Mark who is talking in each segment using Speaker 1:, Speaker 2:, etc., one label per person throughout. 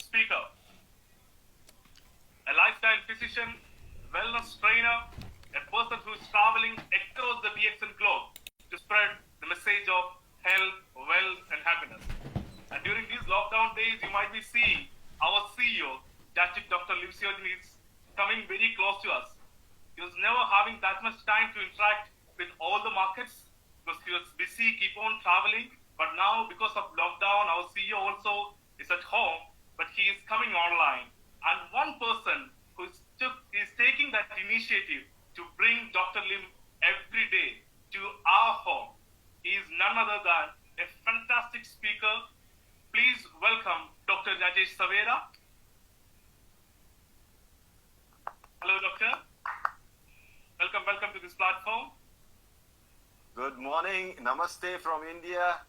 Speaker 1: speaker, a lifestyle physician, wellness trainer, a person who is traveling across the DXN globe to spread the message of health, wealth, and happiness. And during these lockdown days, you might be seeing our CEO, Dr. Livsiogen, is coming very close to us. He was never having that much time to interact with all the markets because he was busy, keep on traveling. But now, because of lockdown, our CEO also is at home, but he is coming online. And one person who is taking that initiative to bring Dr. Lim every day to our home is none other than a fantastic speaker. Please welcome Dr. Rajesh Savera. Hello, doctor. Welcome to this platform.
Speaker 2: Good morning. Namaste from India.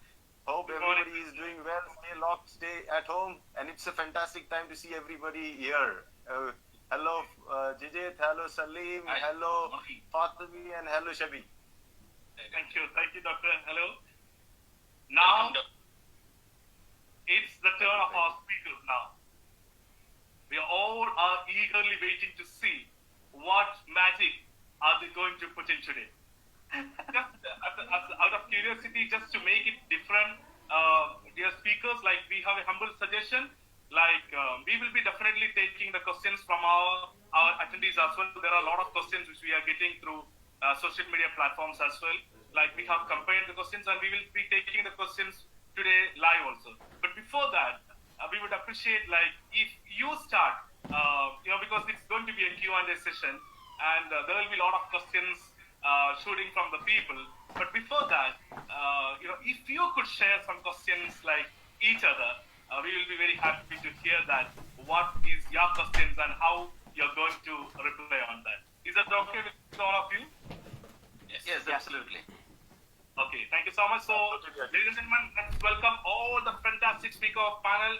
Speaker 2: Hope everybody is doing well. Stay locked, stay at home. And it's a fantastic time to see everybody here. Hello, Jijit. Hello, Salim.
Speaker 1: Hi.
Speaker 2: Hello, Fatimi. And hello, Shabi.
Speaker 1: Thank you, doctor. Hello. Now, it's the turn of our speakers now. We all are eagerly waiting to see what magic are they going to put in today. Just out of curiosity, just to make it different, dear speakers, like we have a humble suggestion, we will be definitely taking the questions from our attendees as well. There are a lot of questions which we are getting through social media platforms as well. Like we have combined the questions and we will be taking the questions today live also. But before that, we would appreciate if you start, because it's going to be a Q&A session and there will be a lot of questions shooting from the people. But before that, if you could share some questions like each other, we will be very happy to hear that. What is your questions and how you're going to reply on that? Is that okay with all of you?
Speaker 3: Yes, absolutely.
Speaker 1: Okay, thank you so much. So, ladies and gentlemen, let's welcome all the fantastic panel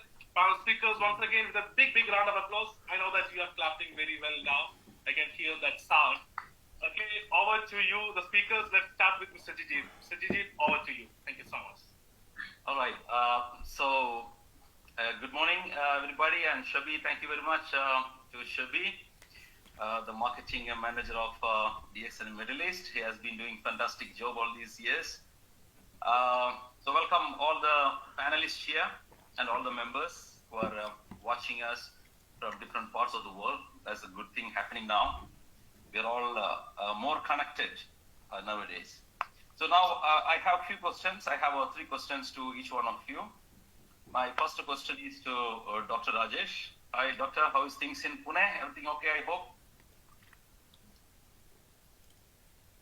Speaker 1: speakers once again with a big round of applause. I know that you are clapping very well now. I can hear that sound. Okay, over to you, the speakers. Let's start with Mr. Jijit. Mr. Jijit, over to you. Thank you so much.
Speaker 3: All right. Good morning, everybody. And Shabi, thank you very much to Shabi, the marketing manager of DXN Middle East. He has been doing fantastic job all these years. So welcome all the panelists here and all the members who are watching us from different parts of the world. That's a good thing happening now. We're all more connected nowadays. So now I have a few questions. I have 3 questions to each one of you. My first question is to Dr. Rajesh. Hi, doctor. How is things in Pune? Everything okay, I hope?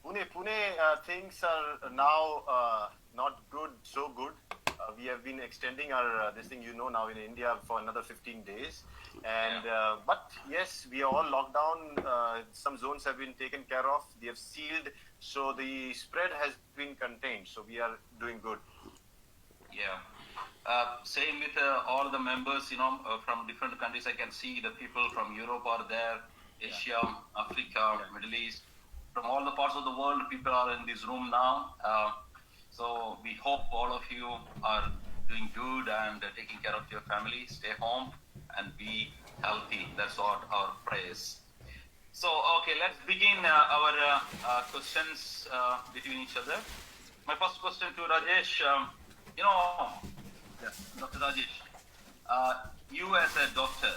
Speaker 2: Pune, things are now not good, so good. We have been extending our this thing, now in India for another 15 days. And but yes, we are all locked down. Some zones have been taken care of. They have sealed, so the spread has been contained. So we are doing good.
Speaker 3: Yeah. Same with all the members, from different countries. I can see the people from Europe are there, Asia, Africa, Middle East. From all the parts of the world, people are in this room now. So we hope all of you are doing good and taking care of your family. Stay home and be healthy. That's what our prayers. So, okay, let's begin our questions between each other. My first question to Rajesh, Dr. Rajesh, you as a doctor,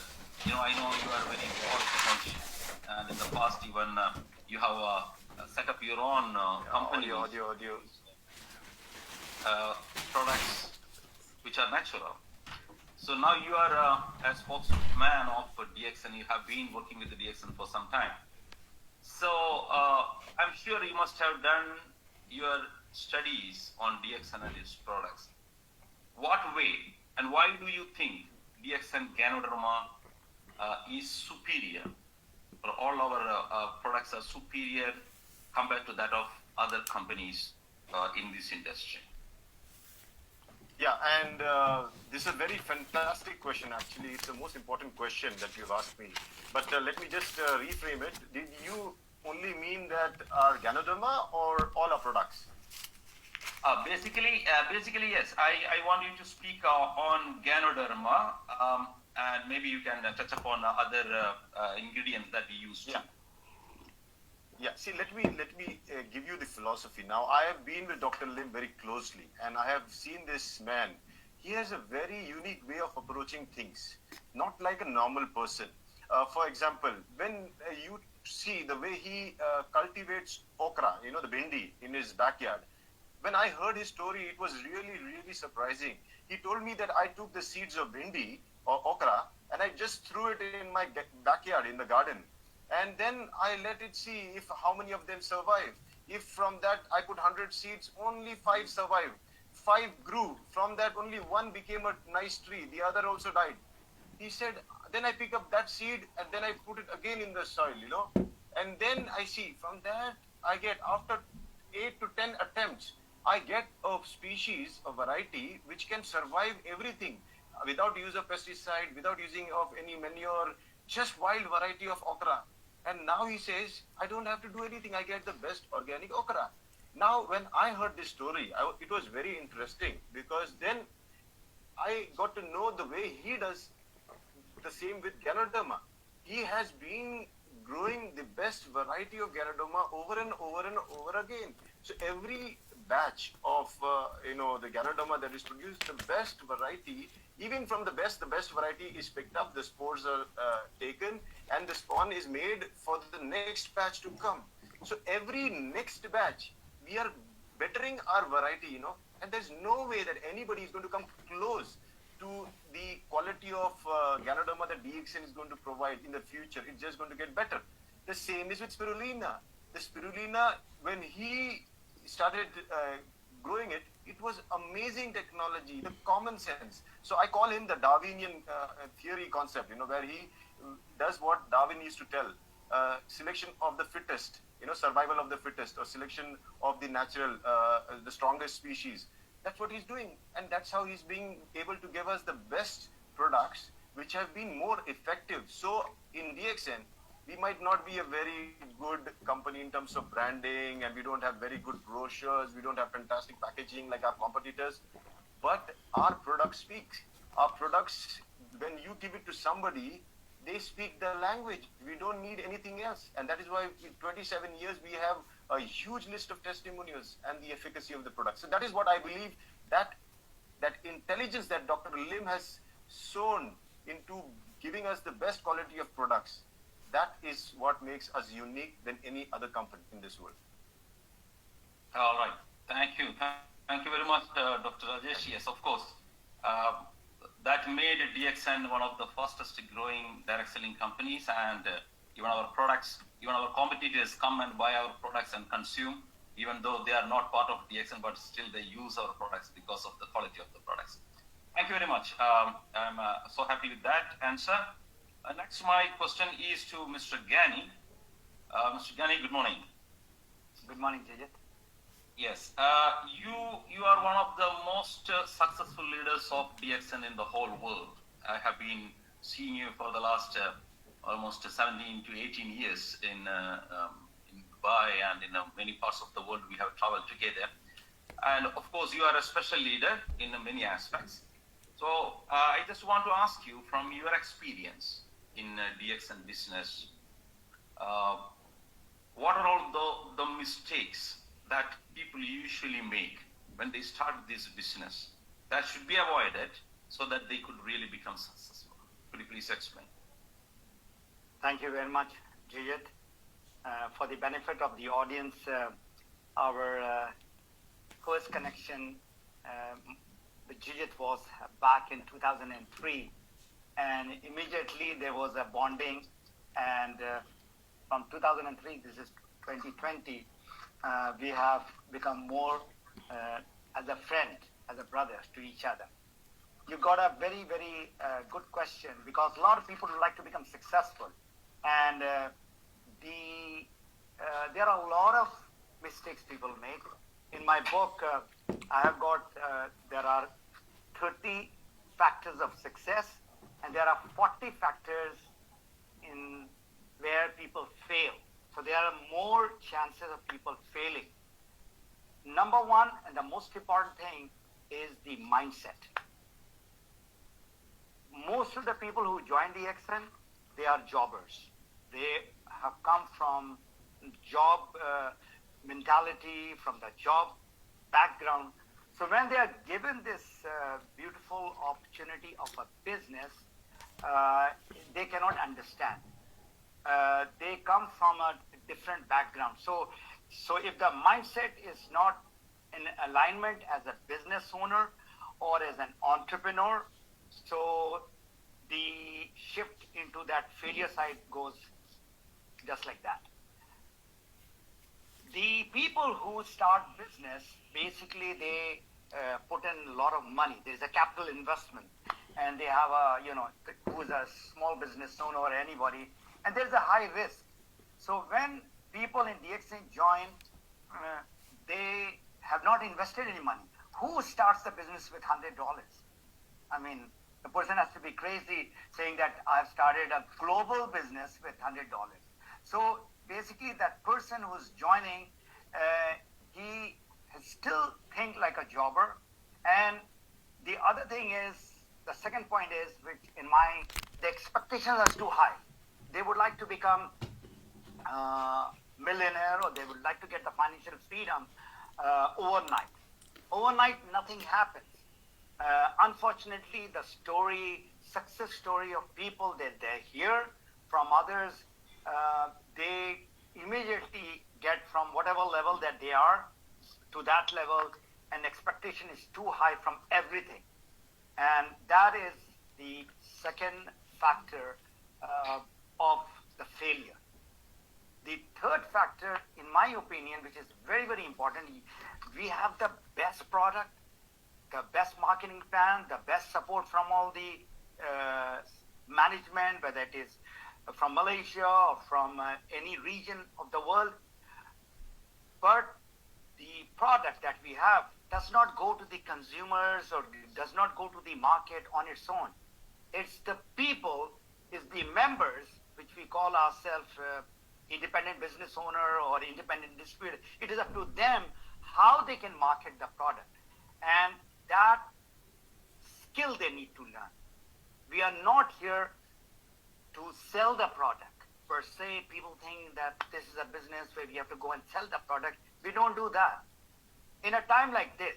Speaker 3: I know you are very quality conscious, and in the past even you have set up your own company.
Speaker 2: Audio.
Speaker 3: Products which are natural. So now you are a spokesman of DXN. You have been working with the DXN for some time. So I'm sure you must have done your studies on DXN and its products. What way and why do you think DXN Ganoderma is superior, or all our products are superior compared to that of other companies in this industry?
Speaker 2: Yeah, and this is a very fantastic question, actually. It's the most important question that you've asked me. But let me just reframe it. Did you only mean that our Ganoderma or all our products?
Speaker 3: Basically, yes. I want you to speak on Ganoderma and maybe you can touch upon other ingredients that we use too.
Speaker 2: Yeah. Yeah, see, let me give you the philosophy. Now, I have been with Dr. Lim very closely, and I have seen this man. He has a very unique way of approaching things, not like a normal person. For example, when you see the way he cultivates okra, the bindi in his backyard. When I heard his story, it was really, really surprising. He told me that I took the seeds of bindi or okra and I just threw it in my backyard in the garden. And then I let it see if how many of them survive. If from that I put 100 seeds, only 5 survived. 5 grew. From that, only 1 became a nice tree. The other also died. He said, then I pick up that seed and then I put it again in the soil, And then I see from that I get, after 8 to 10 attempts, I get a species, a variety which can survive everything without use of pesticide, without using of any manure, just wild variety of okra. And now he says, I don't have to do anything. I get the best organic okra. Now, when I heard this story, it was very interesting because then I got to know the way he does the same with Ganoderma. He has been growing the best variety of Ganoderma over and over and over again. So every batch of the Ganoderma that is produced, the best variety, even from the best variety is picked up, the spores are taken, and the spawn is made for the next batch to come. So every next batch, we are bettering our variety, and there's no way that anybody is going to come close to the quality of Ganoderma that DXN is going to provide in the future. It's just going to get better. The same is with spirulina. The spirulina, when he started growing it, it was amazing technology, the common sense. So I call him the Darwinian theory concept, where he does what Darwin used to tell, selection of the fittest, survival of the fittest, or selection of the natural, the strongest species. That's what he's doing, and that's how he's being able to give us the best products which have been more effective. So in DXN, we might not be a very good company in terms of branding, and we don't have very good brochures, we don't have fantastic packaging like our competitors, but our products speak. Our products, when you give it to somebody, they speak the language. We don't need anything else. And that is why in 27 years, we have a huge list of testimonials and the efficacy of the product. So that is what I believe, that intelligence that Dr. Lim has sown into giving us the best quality of products, that is what makes us unique than any other company in this world.
Speaker 3: All right. Thank you. Thank you very much, Dr. Rajesh. Yes, of course. That made DXN one of the fastest growing direct selling companies, and even our products, even our competitors come and buy our products and consume, even though they are not part of DXN, but still they use our products because of the quality of the products. Thank you very much. I'm so happy with that answer. Next, my question is to Mr. Gani. Mr. Gani, good morning.
Speaker 4: Good morning, Jajat.
Speaker 3: Yes, you are one of the most successful leaders of DXN in the whole world. I have been seeing you for the last almost 17 to 18 years in Dubai and in many parts of the world. We have traveled together, and of course, you are a special leader in many aspects. So I just want to ask you, from your experience in DXN business, what are all the mistakes that people usually make when they start this business that should be avoided so that they could really become successful? Could you please explain?
Speaker 4: Thank you very much, Jajat. For the benefit of the audience, our first connection with Jajat was back in 2003, and immediately there was a bonding, and from 2003, this is 2020, we have become more as a friend, as a brother to each other. You got a very, very good question, because a lot of people would like to become successful, and there are a lot of mistakes people make. In my book, I have got, there are 30 factors of success, and there are 40 factors in where people fail. So there are more chances of people failing. Number one, and the most important thing, is the mindset. most of the people who join DXN, they are jobbers. They have come from job mentality, from the job background. So when they are given this beautiful opportunity of a business, they cannot understand. They come from a different background. So if the mindset is not in alignment as a business owner or as an entrepreneur, so the shift into that failure side goes just like that. The people who start business, basically they put in a lot of money. There's a capital investment, and they have who's a small business owner or anybody, and there's a high risk. So when people in DXN join, they have not invested any money. Who starts the business with $100? I mean, the person has to be crazy saying that I've started a global business with $100. So basically, that person who's joining, he still think like a jobber. And the other thing is, the second point is, which the expectations are too high. They would like to become millionaire, or they would like to get the financial freedom overnight. Overnight, nothing happens. Unfortunately, the success story of people that they hear from others, they immediately get from whatever level that they are to that level, and expectation is too high from everything. And that is the second factor of the failure. The third factor, in my opinion, which is very, very important, we have the best product, the best marketing plan, the best support from all the management, whether it is from Malaysia or from any region of the world. But the product that we have does not go to the consumers or does not go to the market on its own. It's the people, it's the members, which we call ourselves independent business owner or independent distributor. It is up to them how they can market the product. And that skill they need to learn. We are not here to sell the product. Per se, people think that this is a business where we have to go and sell the product. We don't do that. In a time like this,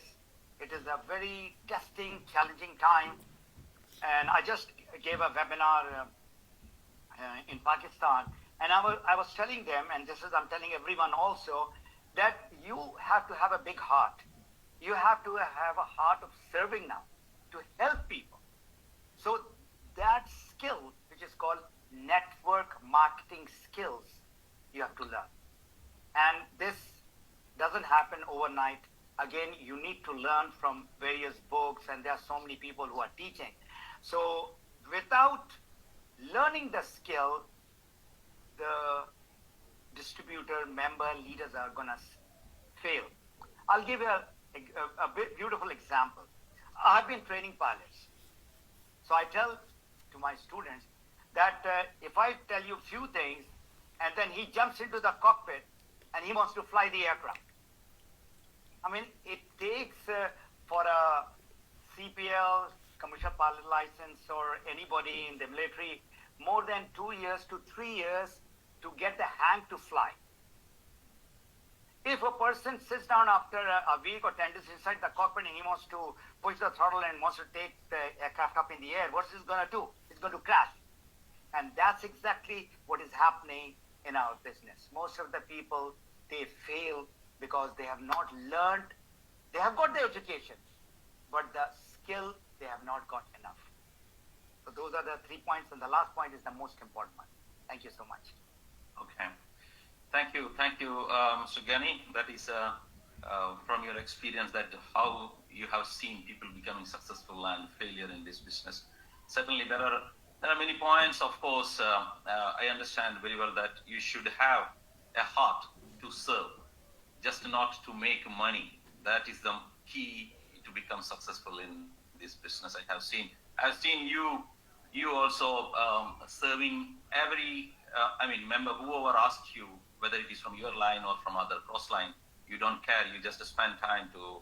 Speaker 4: it is a very testing, challenging time. And I just gave a webinar in Pakistan, and I was telling them, and this is I'm telling everyone also, that you have to have a big heart. You have to have a heart of serving now, to help people. So that skill, which is called network marketing skills, you have to learn. And this doesn't happen overnight. Again, you need to learn from various books, and there are so many people who are teaching. So without learning the skill, the distributor, member, leaders are going to fail. I'll give you a beautiful example. I've been training pilots. So I tell to my students that if I tell you a few things, and then he jumps into the cockpit and he wants to fly the aircraft. I mean, it takes for a CPL, commercial pilot license, or anybody in the military, more than 2 years to 3 years to get the hang to fly. If a person sits down after a week or 10 days inside the cockpit and he wants to push the throttle and wants to take the aircraft up in the air, what's he going to do? It's going to crash. And that's exactly what is happening in our business. Most of the people, they fail because they have not learned. They have got the education, but the skill, they have not got enough. So those are the 3 points, and the last point is the most important one. Thank you so much.
Speaker 3: Okay. Thank you, Mr. Gani. That is from your experience, that how you have seen people becoming successful and failure in this business. Certainly, there are many points. Of course, I understand very well that you should have a heart to serve, just not to make money. That is the key to become successful in this business. I've seen you also serving every member, whoever asks you, whether it is from your line or from other cross line, you don't care. You just spend time to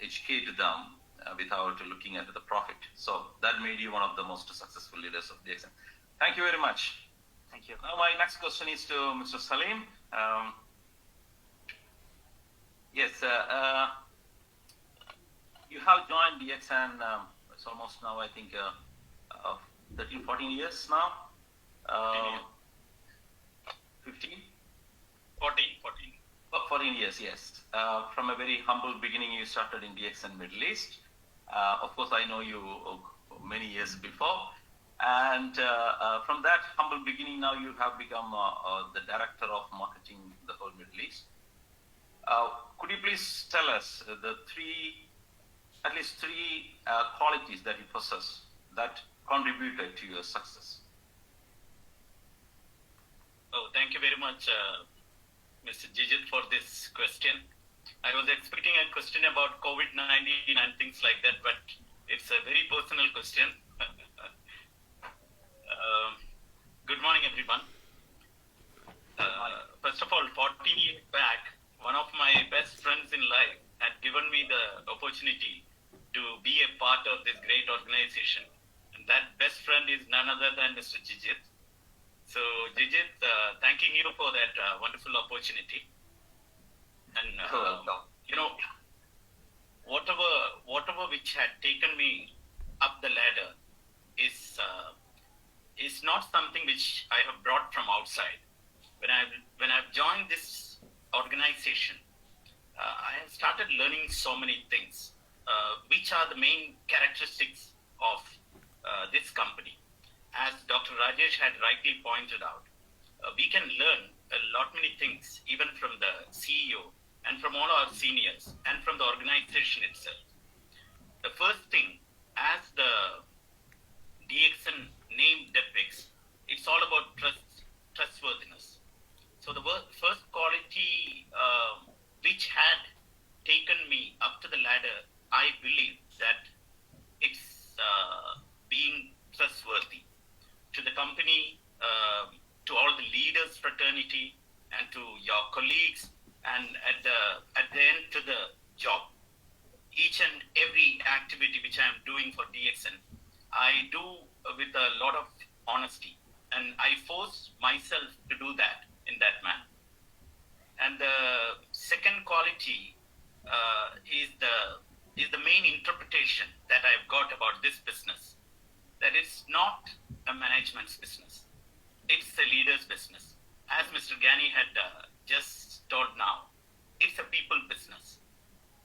Speaker 3: educate them without looking at the profit. So that made you one of the most successful leaders of DXN. Thank you very much.
Speaker 4: Thank you.
Speaker 3: Now my next question is to Mr. Salim. Yes, you have joined DXN, it's almost now, I think, 13, 14 years now? 15?
Speaker 5: 14.
Speaker 3: 14 years, yes. From a very humble beginning, you started in DXN Middle East. Of course, I know you many years before. And from that humble beginning, now you have become the director of marketing the whole Middle East. Could you please tell us at least three qualities that you possess that contributed to your success?
Speaker 5: Oh, thank you very much, Mr. Jijit, for this question. I was expecting a question about COVID-19 and things like that, but it's a very personal question. Good morning, everyone. First of all, 14 years back, one of my best friends in life had given me the opportunity to be a part of this great organization. And that best friend is none other than Mr. Jijit. So, Jijit, thanking you for that wonderful opportunity. And, you know, whatever which had taken me up the ladder is not something which I have brought from outside. When I've joined this organization, I have started learning so many things, which are the main characteristics of this company. As Dr. Rajesh had rightly pointed out, we can learn a lot many things, even from the CEO and from all our seniors and from the organization itself. The first thing, as the DXN name depicts, it's all about trustworthiness. So the first quality which had taken me up to the ladder, I believe that it's being trustworthy to the company, to all the leaders fraternity, and to your colleagues, and at the end to the job. Each and every activity which I am doing for DXN, I do with a lot of honesty, and I force myself to do that in that manner. And the second quality is the main interpretation that I've got about this business, that it's not a management's business, it's a leader's business. As Mr. Gani had just told now, it's a people business.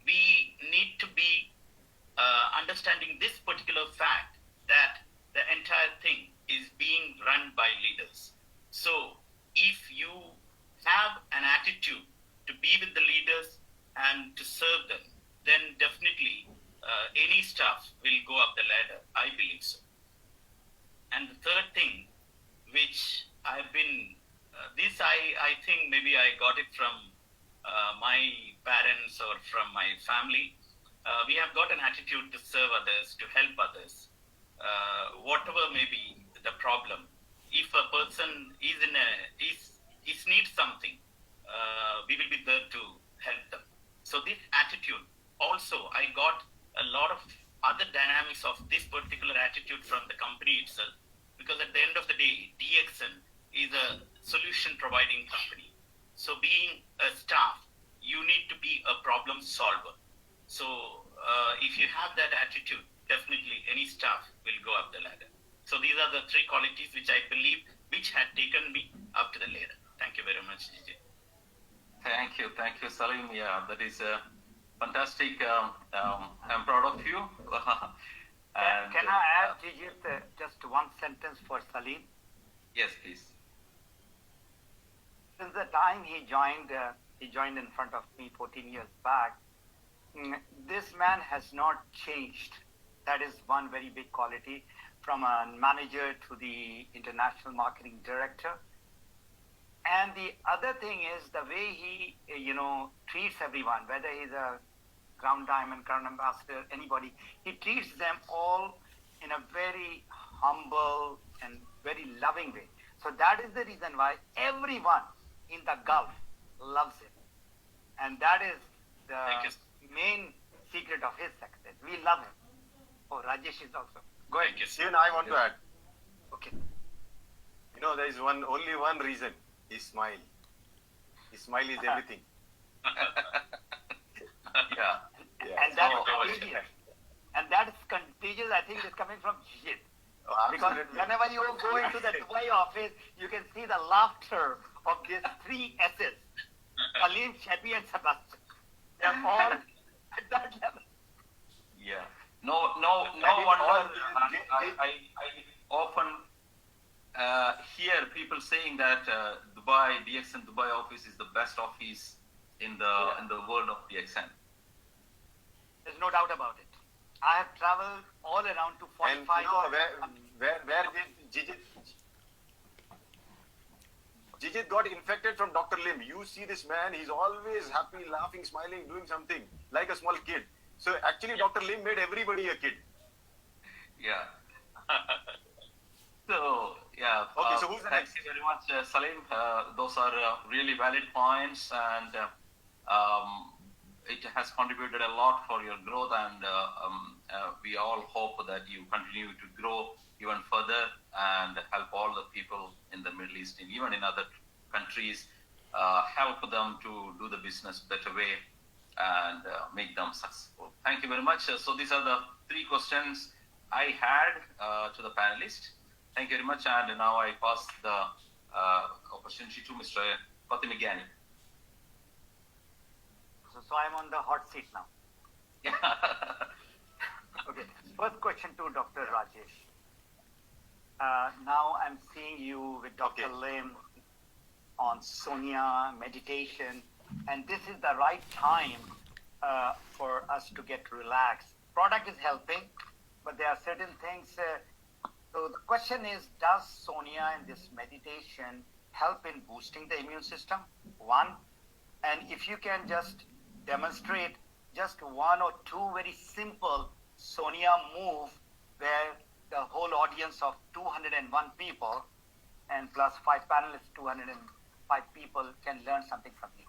Speaker 5: We need to be understanding this particular fact that the entire thing is being run by leaders. So if you have an attitude to be with the leaders and to serve them, then definitely any staff will go up the ladder. I believe so. And the third thing, which I've been, I think maybe I got it from my parents or from my family. We have got an attitude to serve others, to help others, whatever may be the problem. If a person needs something, we will be there to help them. So this attitude, also I got a lot of other dynamics of this particular attitude from the company itself, because at the end of the day, DXN is a solution providing company. So being a staff, you need to be a problem solver. So if you have that attitude, definitely any staff will go up the ladder. So these are the three qualities which I believe which had taken me up to the ladder. Thank you very much, DJ.
Speaker 3: Thank you, Salim. Yeah, that is fantastic. I'm proud of you.
Speaker 4: Can I add, Jijit, just one sentence for Salim?
Speaker 3: Yes, please.
Speaker 4: Since the time he joined in front of me 14 years back, this man has not changed. That is one very big quality, from a manager to the international marketing director. And the other thing is the way he, treats everyone, whether he's a Crown Diamond, Crown Ambassador, anybody, he treats them all in a very humble and very loving way. So that is the reason why everyone in the Gulf loves him. And that is the main secret of his success. We love him. Oh, Rajesh is also. Go ahead.
Speaker 2: Even I want to add.
Speaker 4: Okay.
Speaker 2: You know, there is only one reason. His smile. His smile is everything.
Speaker 3: Yeah.
Speaker 2: Yeah.
Speaker 4: And that's
Speaker 3: Oh,
Speaker 4: contagious. And that is contagious, I think, is coming from Jit.
Speaker 2: Oh,
Speaker 4: Because
Speaker 2: absolutely.
Speaker 4: whenever you go into the Dubai office, you can see the laughter of these three S's. Khalil, Shabi, and Sebastian. They're all at that level.
Speaker 3: Yeah. No
Speaker 2: And it
Speaker 3: wonder.
Speaker 2: all-
Speaker 3: I often hear people saying that Dubai DXN Dubai office is the best office in the world of DXN.
Speaker 4: There's no doubt about it. I have traveled all around to 45.
Speaker 2: And you know, where did Jijit got infected from Dr. Lim. You see this man, he's always happy, laughing, smiling, doing something like a small kid. So actually, Dr. Lim made everybody a kid.
Speaker 3: Yeah. So yeah.
Speaker 2: Okay, so who's the
Speaker 3: thank
Speaker 2: next?
Speaker 3: you very much, Salim. Those are really valid points, and it has contributed a lot for your growth. And we all hope that you continue to grow even further and help all the people in the Middle East and even in other countries, help them to do the business better way and make them successful. Thank you very much. So these are the three questions I had to the panelists. Thank you very much. And now I pass the opportunity to Mr. Fatima Ghani.
Speaker 4: So I'm on the hot seat now.
Speaker 3: Yeah.
Speaker 4: Okay. First question to Dr. Rajesh. Now I'm seeing you with Dr.
Speaker 2: Okay.
Speaker 4: Lim on Sonia, meditation, and this is the right time for us to get relaxed. Product is helping, but there are certain things. So the question is, does Sonia and this meditation help in boosting the immune system? One, and if you can just demonstrate just one or two very simple Sonia move where the whole audience of 201 people and plus 5 panelists, 205 people can learn something from you.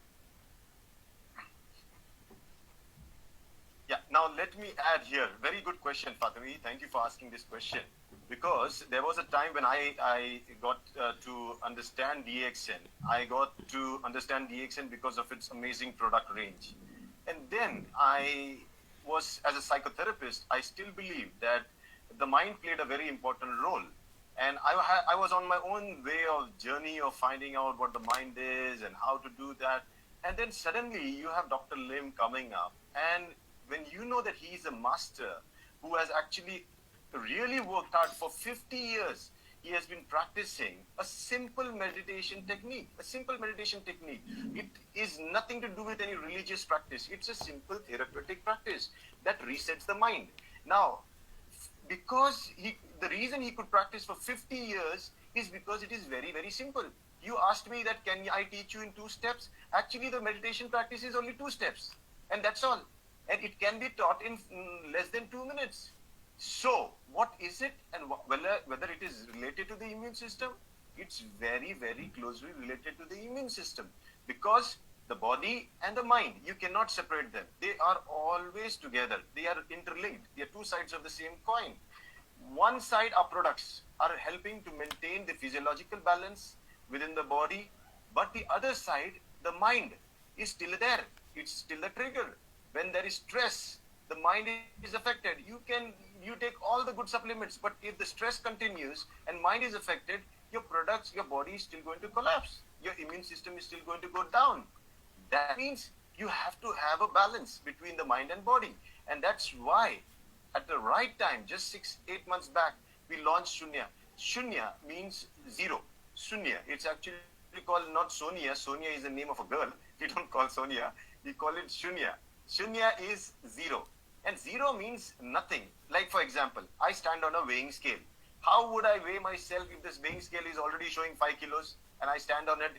Speaker 2: Yeah, now let me add here. Very good question, Fatimi. Thank you for asking this question. Because there was a time when I got to understand DXN. I got to understand DXN because of its amazing product range. And then I was, as a psychotherapist, I still believe that the mind played a very important role. And I was on my own way of journey of finding out what the mind is and how to do that. And then suddenly you have Dr. Lim coming up. And when you know that he is a master who has actually really worked hard for 50 years, he has been practicing a simple meditation technique. It is nothing to do with any religious practice. It's a simple therapeutic practice that resets the mind. Now, because the reason he could practice for 50 years is because it is very, very simple. You asked me that, can I teach you in 2 steps? Actually, the meditation practice is only 2 steps. And that's all. And it can be taught in less than 2 minutes. So, what is it, and whether it is related to the immune system? It's very, very closely related to the immune system, because the body and the mind, you cannot separate them. They are always together. They are interlinked. They are 2 sides of the same coin. One side, our products are helping to maintain the physiological balance within the body, but the other side, the mind, is still there. It's still a trigger. When there is stress, the mind is affected. You take all the good supplements, but if the stress continues and mind is affected, your products, your body is still going to collapse. Your immune system is still going to go down. That means you have to have a balance between the mind and body. And that's why at the right time, just 6-8 months back, we launched Shunya. Shunya means zero. Shunya. It's actually called not Sonia. Sonia is the name of a girl. We don't call Sonia. We call it Shunya. Shunya is zero. And zero means nothing. Like, for example, I stand on a weighing scale. How would I weigh myself if this weighing scale is already showing 5 kilos and I stand on it?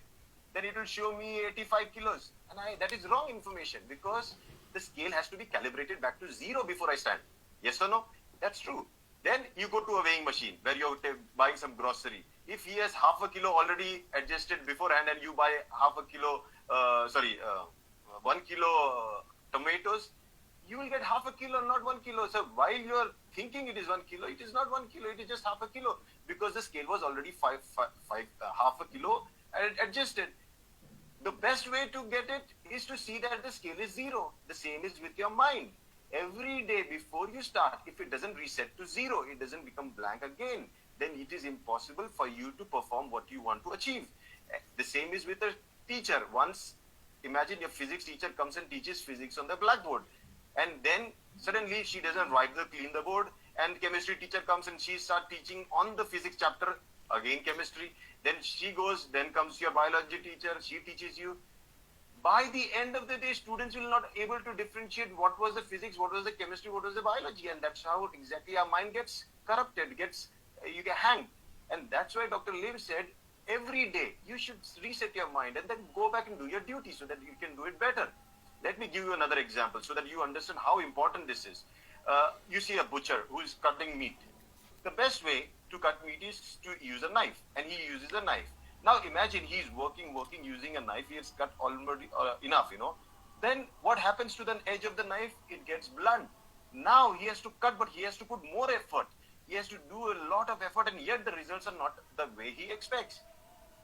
Speaker 2: Then it will show me 85 kilos. And that is wrong information, because the scale has to be calibrated back to zero before I stand. Yes or no? That's true. Then you go to a weighing machine where you're buying some grocery. If he has half a kilo already adjusted beforehand and you buy 1 kilo tomatoes, you will get half a kilo, not 1 kilo. So while you are thinking it is 1 kilo, it is not 1 kilo, it is just half a kilo, because the scale was already half a kilo and adjusted. The best way to get it is to see that the scale is zero. The same is with your mind. Every day before you start, if it doesn't reset to zero, it doesn't become blank again, then it is impossible for you to perform what you want to achieve. The same is with a teacher. Once, imagine your physics teacher comes and teaches physics on the blackboard, and then suddenly she doesn't clean the board, and chemistry teacher comes and she starts teaching on the physics chapter, again chemistry, then she goes, then comes your biology teacher, she teaches you. By the end of the day, students will not able to differentiate what was the physics, what was the chemistry, what was the biology, and that's how exactly our mind gets corrupted, you get hanged. And that's why Dr. Lim said, every day you should reset your mind and then go back and do your duty so that you can do it better. Let me give you another example so that you understand how important this is. You see a butcher who is cutting meat. The best way to cut meat is to use a knife, and he uses a knife. Now imagine he's working using a knife. He has cut already enough, Then what happens to the edge of the knife? It gets blunt. Now he has to cut, but he has to put more effort. He has to do a lot of effort, and yet the results are not the way he expects.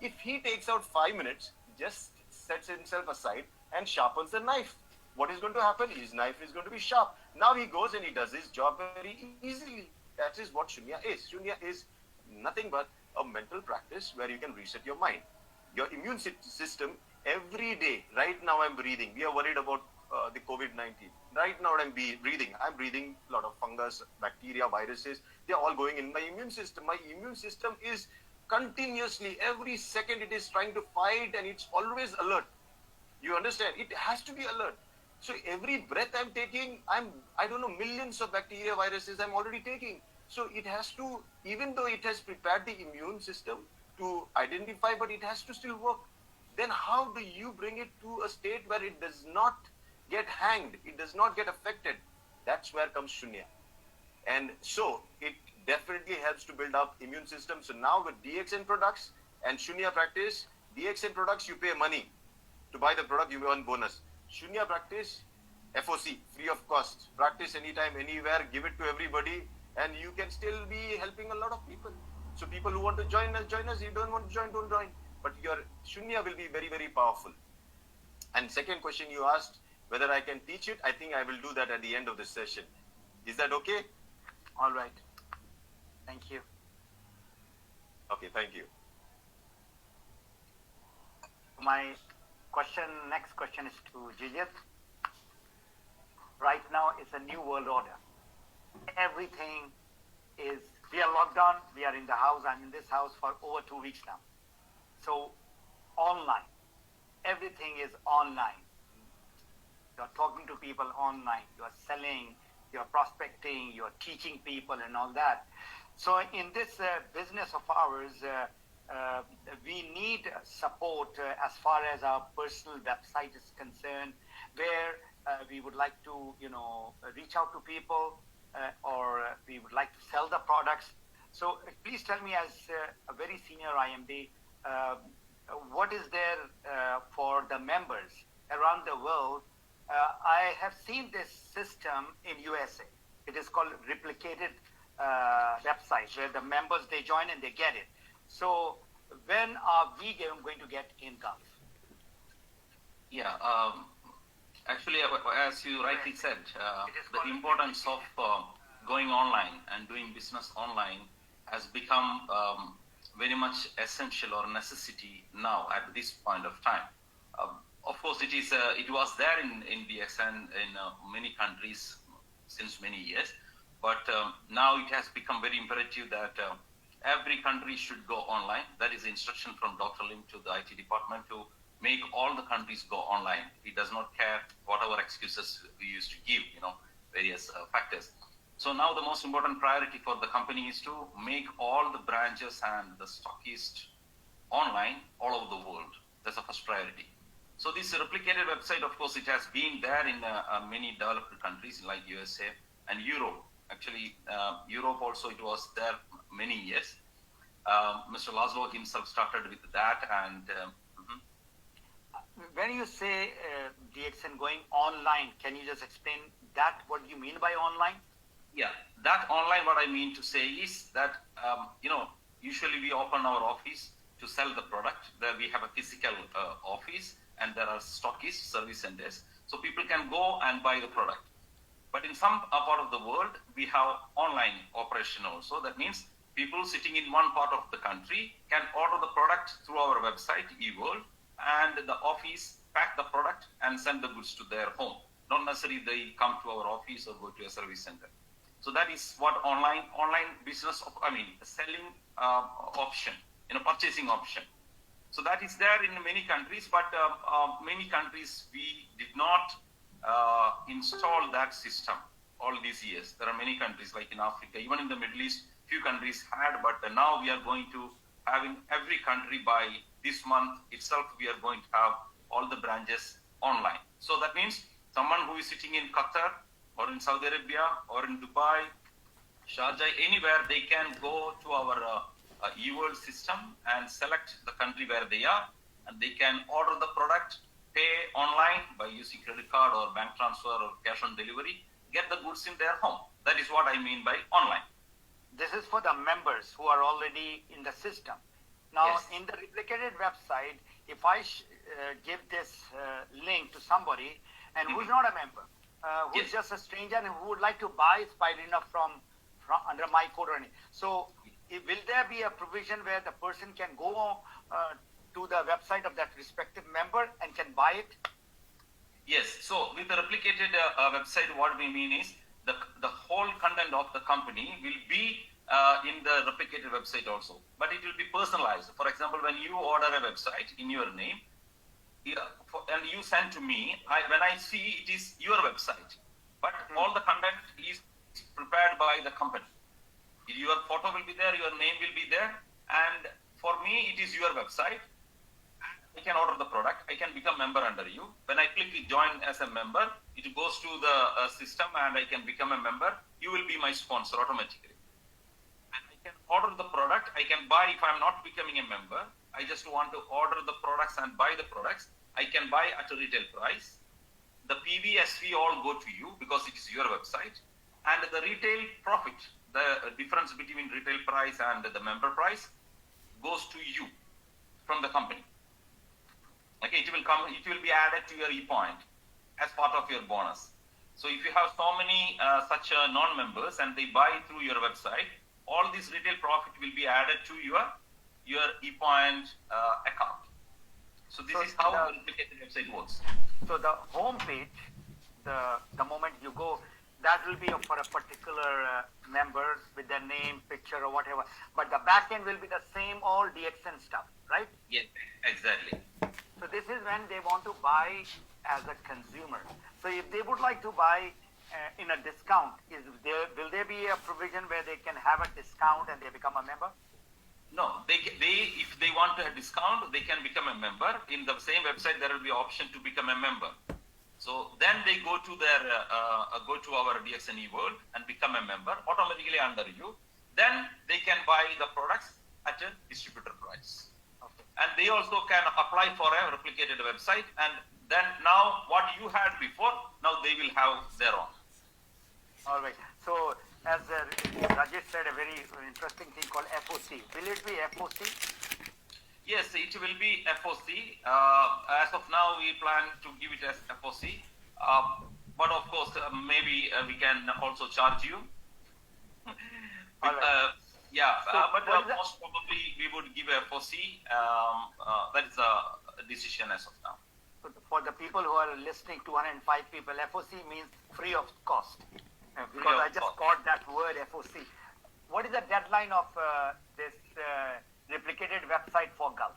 Speaker 2: If he takes out 5 minutes, just sets himself aside and sharpens the knife, what is going to happen? His knife is going to be sharp. Now he goes and he does his job very easily. That is what Shunya is. Shunya is nothing but a mental practice where you can reset your mind. Your immune system, every day, right now I'm breathing. We are worried about the COVID-19. Right now I'm breathing. I'm breathing a lot of fungus, bacteria, viruses. They're all going in my immune system. My immune system is continuously, every second it is trying to fight, and it's always alert. You understand? It has to be alert. So every breath I'm taking, I don't know, millions of bacteria, viruses I'm already taking. So it has to, even though it has prepared the immune system to identify, but it has to still work. Then how do you bring it to a state where it does not get hanged, it does not get affected? That's where comes Shunya. And so it definitely helps to build up immune system. So now with DXN products and Shunya practice, DXN products you pay money. To buy the product you earn bonus. Shunya practice, FOC, free of cost. Practice anytime, anywhere, give it to everybody, and you can still be helping a lot of people. So people who want to join us, join us. You don't want to join, don't join. But your Shunya will be very, very powerful. And second question you asked, whether I can teach it, I think I will do that at the end of the session. Is that okay?
Speaker 4: All right. Thank you.
Speaker 2: Okay, thank you.
Speaker 4: My next question is to Jijit. Right now it's a new world order. Everything is, we are locked down, we are in the house. I'm in this house for over 2 weeks now. So online, everything is online. You're talking to people online, you're selling, you're prospecting, you're teaching people and all that. So in this business of ours, we need support as far as our personal website is concerned, where we would like to, reach out to people or we would like to sell the products. So please tell me, as a very senior IMD, what is there for the members around the world? I have seen this system in USA. It is called replicated website, where the members, they join and they get it. So when are we going to get in Gulf?
Speaker 3: Yeah, actually, as you rightly said, the importance of going online and doing business online has become very much essential or necessity now at this point of time. Of course, it was there in DXN in many countries since many years, but now it has become very imperative that every country should go online. That is the instruction from Dr. Lim to the IT department to make all the countries go online. He does not care whatever excuses we used to give, various factors. So now the most important priority for the company is to make all the branches and the stockists online all over the world. That's the first priority. So this replicated website, of course, it has been there in many developed countries like USA and Europe. Actually, Europe also, it was there many years. Mr. Laszlo himself started with that. And
Speaker 4: when you say DXN going online, can you just explain that what you mean by online?
Speaker 3: Yeah, that online, what I mean to say is that, usually we open our office to sell the product. There we have a physical office, and there are stockists, service centers. So people can go and buy the product. But in some part of the world, we have online operation also. That means people sitting in one part of the country can order the product through our website, eWorld, and the office pack the product and send the goods to their home. Not necessarily they come to our office or go to a service center. So that is what online business, selling option, purchasing option. So that is there in many countries, but many countries we did not install that system all these years. There are many countries like in Africa, even in the Middle East, few countries had, but now we are going to have in every country by this month itself, we are going to have all the branches online. So that means someone who is sitting in Qatar or in Saudi Arabia or in Dubai, Sharjah, anywhere, they can go to our eWorld system and select the country where they are, and they can order the product, pay online by using credit card or bank transfer or cash on delivery, get the goods in their home. That is what I mean by online.
Speaker 4: This is for the members who are already in the system. Now,
Speaker 3: Yes.
Speaker 4: in the replicated website, if I give this link to somebody and who's not a member, who's
Speaker 3: Yes.
Speaker 4: just a stranger and who would like to buy Spirulina from under my code or anything, so will there be a provision where the person can go to the website of that respective member and can buy it?
Speaker 3: Yes. So with the replicated website, what we mean is the whole content of the company will be in the replicated website also, but it will be personalized. For example, when you order a website in your name, and you send to me, when I see it is your website, but all the content is prepared by the company. Your photo will be there, your name will be there, and for me, it is your website. I can order the product. I can become member under you. When I click join as a member, it goes to the system and I can become a member. You will be my sponsor automatically. And I can order the product. I can buy if I'm not becoming a member. I just want to order the products and buy the products. I can buy at a retail price. The PVSV all go to you because it is your website. And the retail profit, the difference between retail price and the member price, goes to you from the company. Okay, it will be added to your e-point as part of your bonus. So if you have so many such non-members and they buy through your website, all this retail profit will be added to your e-point account. So this is how the replicated website works.
Speaker 4: So the home page, the moment you go, that will be for a particular member with their name, picture, or whatever. But the back end will be the same all DXN stuff, right?
Speaker 3: Yes, exactly.
Speaker 4: So this is when they want to buy as a consumer. So if they would like to buy in a discount, will there be a provision where they can have a discount and they become a member?
Speaker 3: No, they if they want a discount, they can become a member. In the same website, there will be option to become a member. So then they go to our DXN eWorld and become a member automatically under you. Then they can buy the products at a distributor price.
Speaker 4: Okay.
Speaker 3: And they also can apply for a replicated website. And then now what you had before, now they will have their own.
Speaker 4: All right. So as Rajesh said, a very interesting thing called FOC. Will it be FOC?
Speaker 3: Yes, it will be FOC. As of now, we plan to give it as FOC. But of course, maybe we can also charge you.
Speaker 4: All right.
Speaker 3: Most probably we would give a FOC. That is a decision as of now.
Speaker 4: So for the people who are listening, 205 people, FOC means free of cost. Because I just caught that word FOC. What is the deadline of this replicated website for Gulf?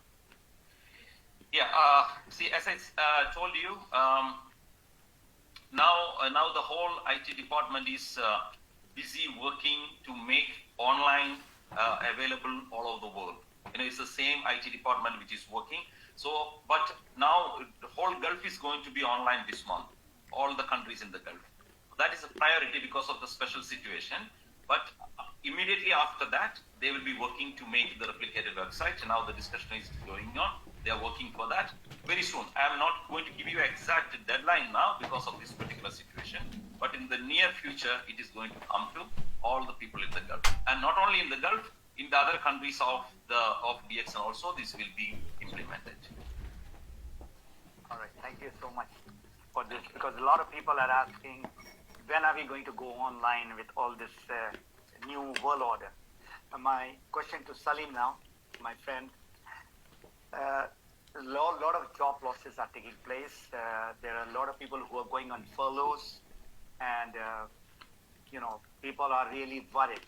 Speaker 3: Yeah, see, as I told you, now the whole IT department is busy working to make online available all over the world. It's the same IT department which is working. So, but now the whole Gulf is going to be online this month. All the countries in the Gulf. That is a priority because of the special situation. But immediately after that, they will be working to make the replicated website. Now the discussion is going on. They are working for that very soon. I am not going to give you exact deadline now because of this particular situation. but in the near future, it is going to come to all the people in the Gulf. And not only in the Gulf, in the other countries of DXN also, this will be implemented.
Speaker 4: All right, thank you so much for this, because a lot of people are asking, when are we going to go online with all this new world order? My question to Salim now, my friend. A lot of job losses are taking place. There are a lot of people who are going on furloughs, and people are really worried.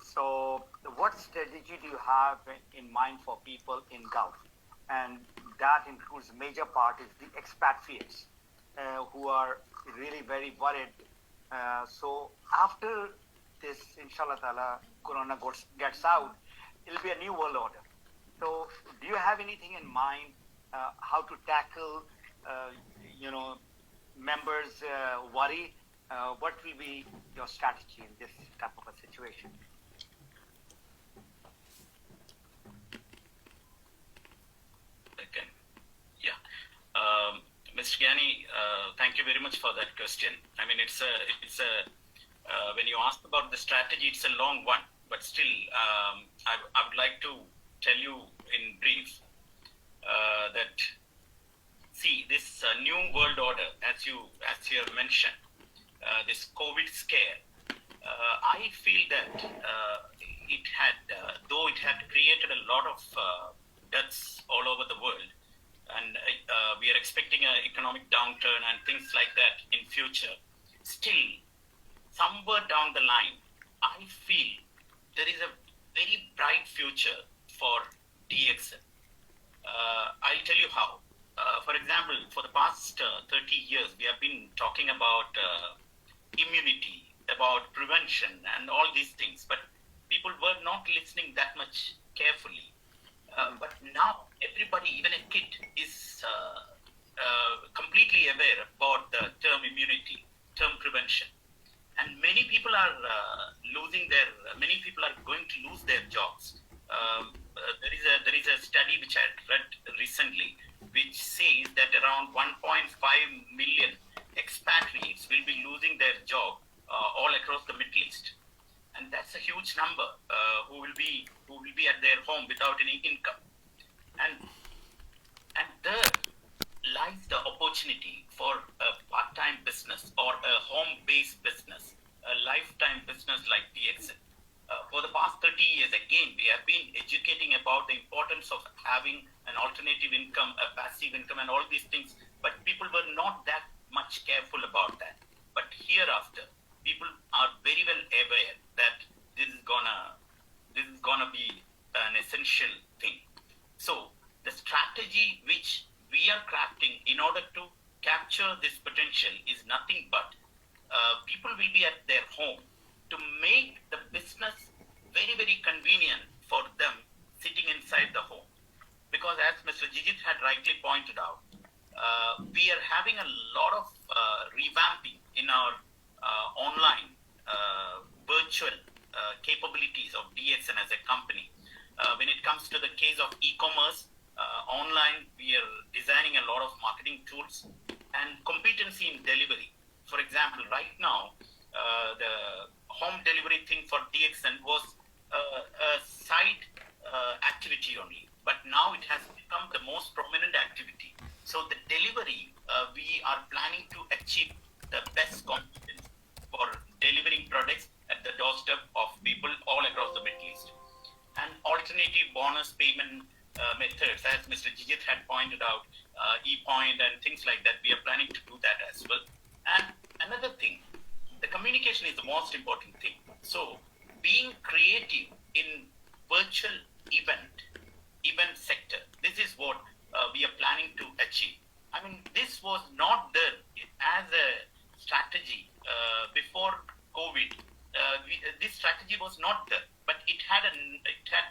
Speaker 4: So, what strategy do you have in mind for people in Gulf? And that includes major part is the expatriates who are really very worried. So, after this, inshallah ta'ala, Corona gets out, it'll be a new world order. So, do you have anything in mind how to tackle, members' worry? What will be your strategy in this type of a situation?
Speaker 5: Okay. Yeah. Mr. Gyani, thank you very much for that question. I mean, it's a when you ask about the strategy, it's a long one, but still, I would like to tell you in brief that see this new world order, as you have mentioned, this COVID scare. I feel that it had, though it had created a lot of deaths all over the world, and we are expecting an economic downturn and things like that in future. Still, somewhere down the line, I feel there is a very bright future for DXN. I'll tell you how. For example, for the past 30 years, we have been talking about immunity, about prevention, and all these things, but people were not listening that much carefully. But now, everybody, even a kid, is completely aware about the term immunity, term prevention. And many people are many people are going to lose their jobs. There is a study which I read recently, which says that around 1.5 million expatriates will be losing their job all across the Middle East, and that's a huge number who will be at their home without any income, and there lies the opportunity for a part-time business or a home-based business, a lifetime business like DXN. For the past 30 years, again, we have been educating about the importance of having an alternative income, a passive income, and all these things, but people were not that much careful about that. But hereafter, people are very well aware that this is gonna be an essential thing. So the strategy which we are crafting in order to capture this potential is nothing but people will be at their home to make the business very, very convenient for them sitting inside the home. Because as Mr. Jijit had rightly pointed out, we are having a lot of revamping in our online virtual capabilities of DXN as a company. When it comes to the case of e-commerce, online, we are designing a lot of marketing tools and competency in delivery. For example, right now, the home delivery thing for DXN was a side activity only, but now it has become the most prominent activity. So the delivery, we are planning to achieve the best competence for delivering products at the doorstep of people all across the Middle East. And alternative bonus payment methods, as Mr. Jijit had pointed out, e-point and things like that, we are planning to do that as well. And another thing, the communication is the most important thing. So being creative in virtual event sector, this is what we are planning to achieve. I mean, this was not there as a strategy before COVID. This strategy was not there, but it had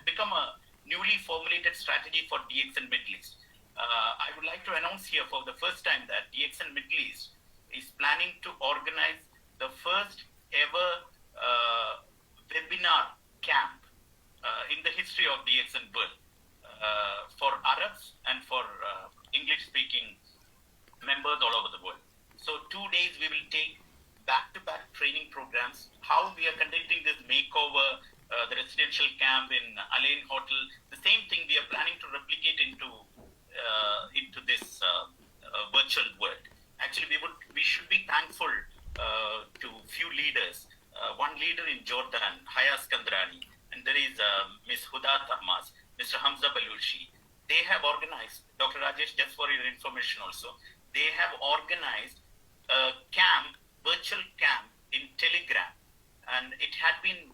Speaker 5: become a newly formulated strategy for DXN Middle East. I would like to announce here for the first time that DXN Middle East is planning to organize the first ever webinar camp in the history of DXN world for Arabs and for English-speaking members all over the world. So 2 days we will take back-to-back training programs. How we are conducting this makeover, the residential camp in Alain Hotel. The same thing we are planning to replicate into this virtual world. Actually, we should be thankful to few leaders. One leader in Jordan, Haya Skandrani, and there is Ms. Huda Tahmaz, Mr. Hamza Balulshi. They have organized, Dr. Rajesh, just for your information also, they have organized a camp, virtual camp in Telegram, and it had been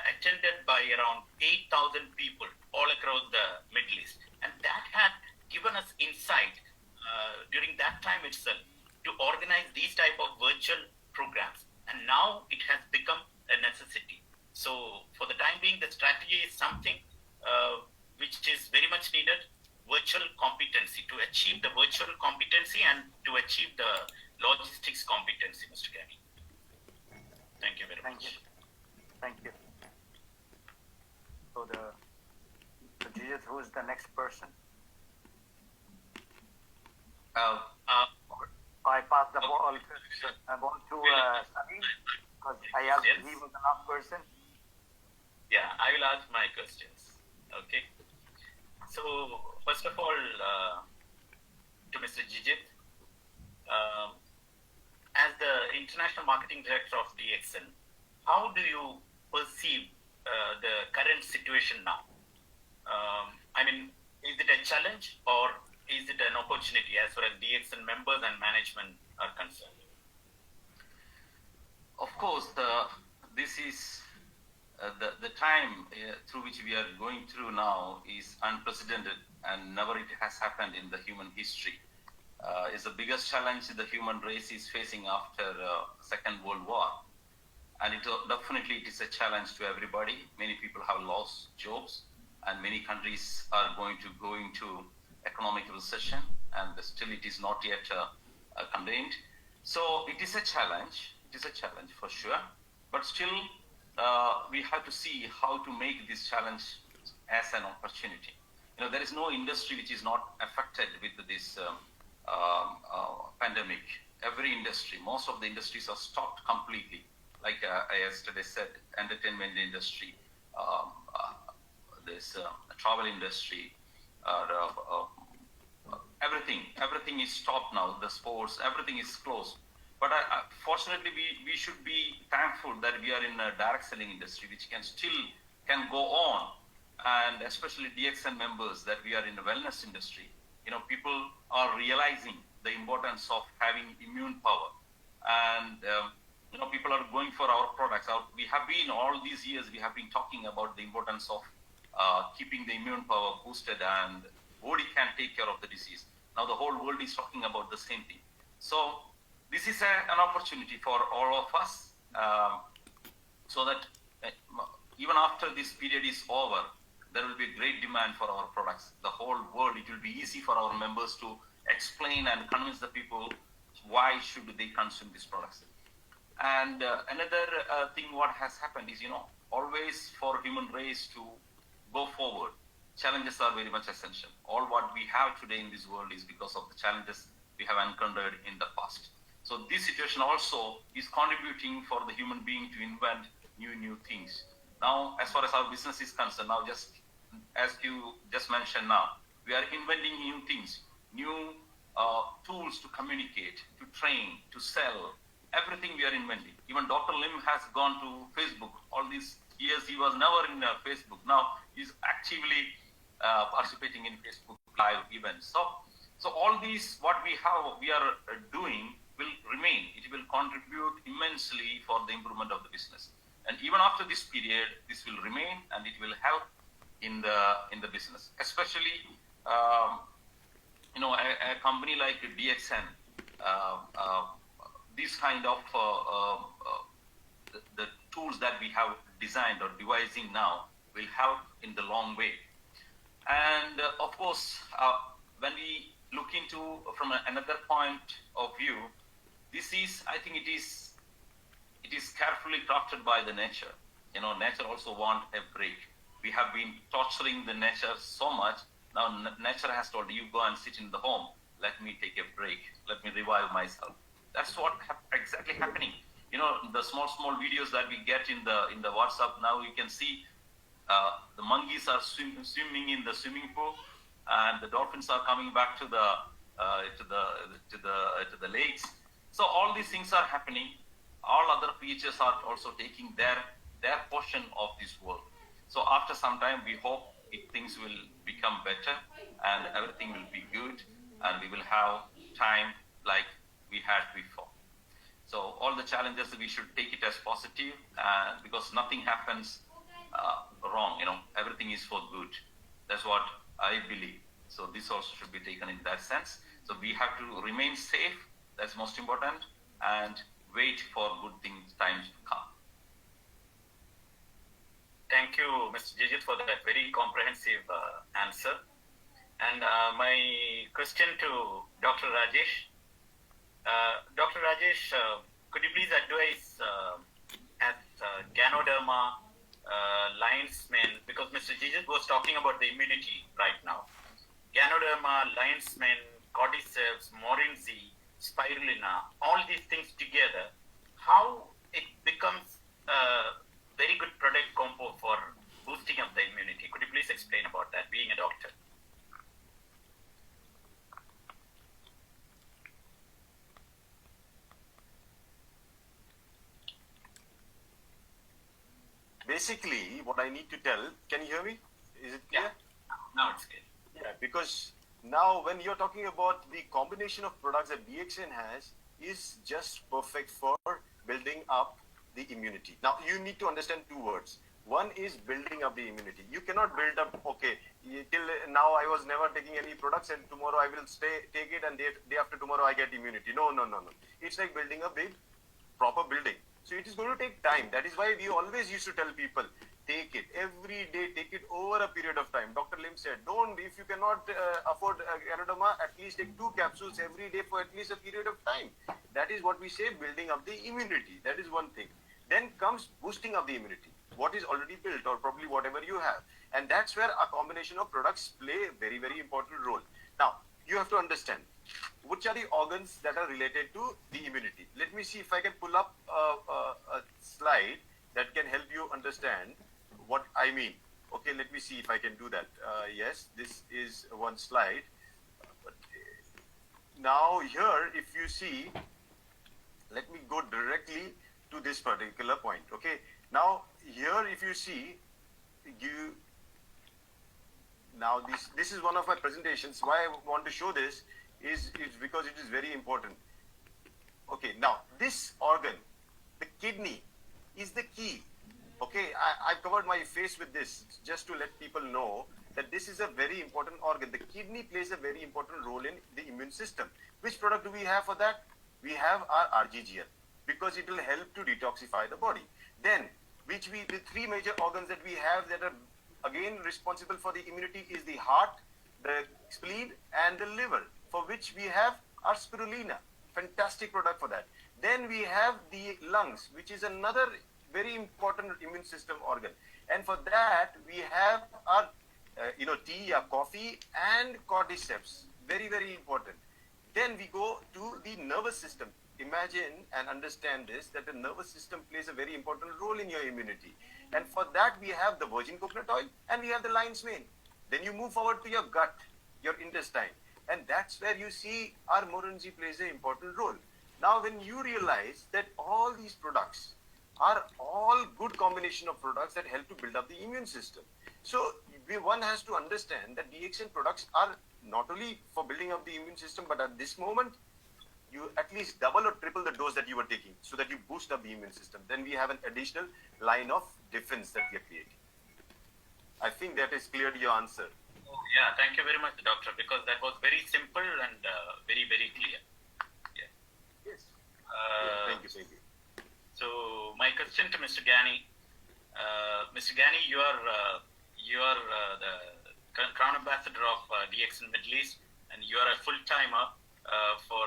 Speaker 5: attended by around 8,000 people all across the Middle East. And that had given us insight during that time itself to organize these type of virtual programs. And now it has become a necessity. So for the time being, the strategy is something which is very much needed, virtual competency, to achieve the virtual competency and to achieve the logistics competency, Mr. Gani. Thank you very much.
Speaker 4: Thank you. So Judith, who is the next person? I pass the ball to Salim because I asked
Speaker 5: Yes.
Speaker 4: he was the last person.
Speaker 5: Yeah, I will ask my questions. Okay. So first of all, to Mr. Jijit, as the International Marketing Director of DXN, how do you perceive the current situation now? I mean, is it a challenge or is it an opportunity as far as DXN members and management are concerned?
Speaker 3: Of course, this is the time through which we are going through now is unprecedented, and never it has happened in the human history. It's the biggest challenge the human race is facing after Second World War, and definitely it is a challenge to everybody. Many people have lost jobs, and many countries are going to go into economic recession, and still it is not yet contained. So it is a challenge. It is a challenge for sure, but still we have to see how to make this challenge as an opportunity. You know, there is no industry which is not affected with this pandemic. Every industry, most of the industries are stopped completely. Like I yesterday said, entertainment industry, this travel industry, everything is stopped now. The sports, everything is closed. But fortunately, we should be thankful that we are in a direct selling industry, which can go on, and especially DXN members, that we are in the wellness industry. You know, people are realizing the importance of having immune power, and you know, people are going for our products. We have been all these years we have been talking about the importance of keeping the immune power boosted, and body can take care of the disease. Now the whole world is talking about the same thing. So this is an opportunity for all of us, so that even after this period is over, there will be a great demand for our products. The whole world, it will be easy for our members to explain and convince the people why should they consume these products. And another thing what has happened is, you know, always for human race to go forward, challenges are very much essential. All what we have today in this world is because of the challenges we have encountered in the past. So this situation also is contributing for the human being to invent new things. Now, as far as our business is concerned, now just as you just mentioned now, we are inventing new things, new tools to communicate, to train, to sell, everything we are inventing. Even Dr. Lim has gone to Facebook. All these years he was never in Facebook. Now he's actively participating in Facebook live events. So all these, what we are doing will remain. It will contribute immensely for the improvement of the business. And even after this period, this will remain, and it will help in the business. Especially, you know, a company like DXN, this kind of the tools that we have designed or devising now will help in the long way. And of course, when we look into from another point of view, this is, I think it is carefully crafted by the nature. You know, nature also want a break. We have been torturing the nature so much. Now nature has told you, go and sit in the home. Let me take a break. Let me revive myself. That's what exactly happening. the small videos that we get in the WhatsApp. Now you can see the monkeys are swimming in the swimming pool, and the dolphins are coming back to the lakes. So all these things are happening. All other creatures are also taking their portion of this world. So after some time, we hope things will become better and everything will be good, and we will have time like we had before. So all the challenges, we should take it as positive, because nothing happens wrong. Everything is for good. That's what I believe. So this also should be taken in that sense. So we have to remain safe. That's most important, and wait for good times to come.
Speaker 5: Thank you, Mr. Jijit, for that very comprehensive answer. And my question to Dr. Rajesh. Dr. Rajesh, could you please advise as Ganoderma, lion's mane, because Mr. Jijit was talking about the immunity right now. Ganoderma, lion's mane, cordyceps, morinzi, spirulina, all these things together, how it becomes a very good product combo for boosting up the immunity. Could you please explain about that, being a doctor?
Speaker 2: Basically, what I need to tell, can you hear me? Is it clear?
Speaker 5: Yeah, now it's clear.
Speaker 2: Yeah, because now when you're talking about the combination of products that DXN has is just perfect for building up the immunity. Now, you need to understand two words. One is building up the immunity. You cannot build up, okay, till now I was never taking any products and tomorrow I will take it and day after tomorrow I get immunity. No. It's like building a big, proper building. So it is going to take time. That is why we always used to tell people, take it every day, take it over a period of time. Dr. Lim said, if you cannot afford Ganoderma, at least take 2 capsules every day for at least a period of time. That is what we say, building up the immunity. That is one thing. Then comes boosting up the immunity, what is already built or probably whatever you have. And that's where a combination of products play a very, very important role. Now, you have to understand, which are the organs that are related to the immunity. Let me see if I can pull up a slide that can help you understand what I mean. Okay, let me see if I can do that. Yes, this is one slide. Now here, if you see, let me go directly to this particular point. Okay, now here if you see, now this is one of my presentations. Why I want to show this is because it is very important. Okay, now this organ, the kidney, is the key. Okay, I've covered my face with this just to let people know that this is a very important organ. The kidney plays a very important role in the immune system. Which product do we have for that? We have our RGGL, because it will help to detoxify the body. Then, the 3 major organs that we have that are again responsible for the immunity is the heart, the spleen, and the liver, for which we have our spirulina. Fantastic product for that. Then we have the lungs, which is another very important immune system organ. And for that, we have our tea, our coffee, and cordyceps. Very, very important. Then we go to the nervous system. Imagine and understand this, that the nervous system plays a very important role in your immunity. And for that, we have the virgin coconut oil and we have the lion's mane. Then you move forward to your gut, your intestine. And that's where you see our morinzi plays an important role. Now, when you realize that all these products are all good combination of products that help to build up the immune system. So one has to understand that DXN products are not only for building up the immune system, but at this moment, you at least double or triple the dose that you were taking so that you boost up the immune system. Then we have an additional line of defense that we are creating. I think that is cleared your answer.
Speaker 5: Oh, yeah, thank you very much, doctor, because that was very simple and very, very clear. Yeah.
Speaker 2: Yes. Thank you.
Speaker 5: So my question to Mr. Gani, Mr. Gani, you are the Crown Ambassador of DXN Middle East, and you are a full-timer for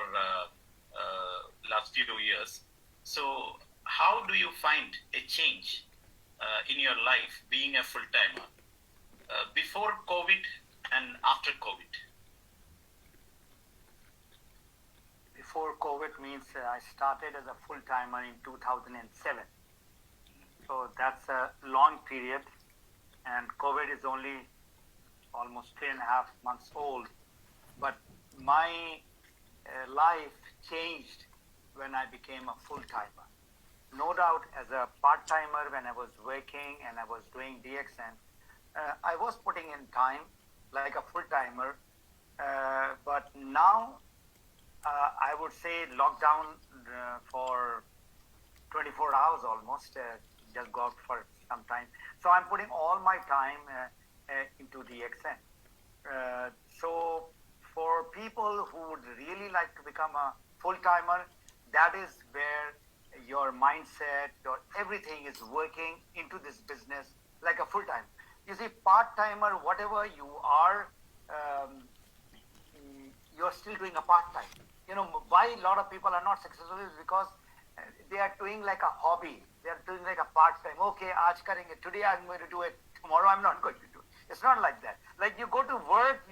Speaker 5: last few years. So how do you find a change in your life being a full-timer before COVID and after COVID?
Speaker 4: before COVID means I started as a full-timer in 2007. So that's a long period, and COVID is only almost 3.5 months old. But my life changed when I became a full-timer. No doubt, as a part-timer, when I was working and I was doing DXN, I was putting in time like a full-timer. But now, I would say lockdown for 24 hours almost, just go out for some time. So I'm putting all my time into DXN. So for people who would really like to become a full-timer, that is where your mindset, your everything is working into this business like a full-time. You see, part-timer, whatever you are, you're still doing a part-time. You know, why a lot of people are not successful is because they are doing like a hobby. They are doing like a part-time. Okay, aaj karenge. Today I'm going to do it. Tomorrow I'm not going to do it. It's not like that. Like you go to work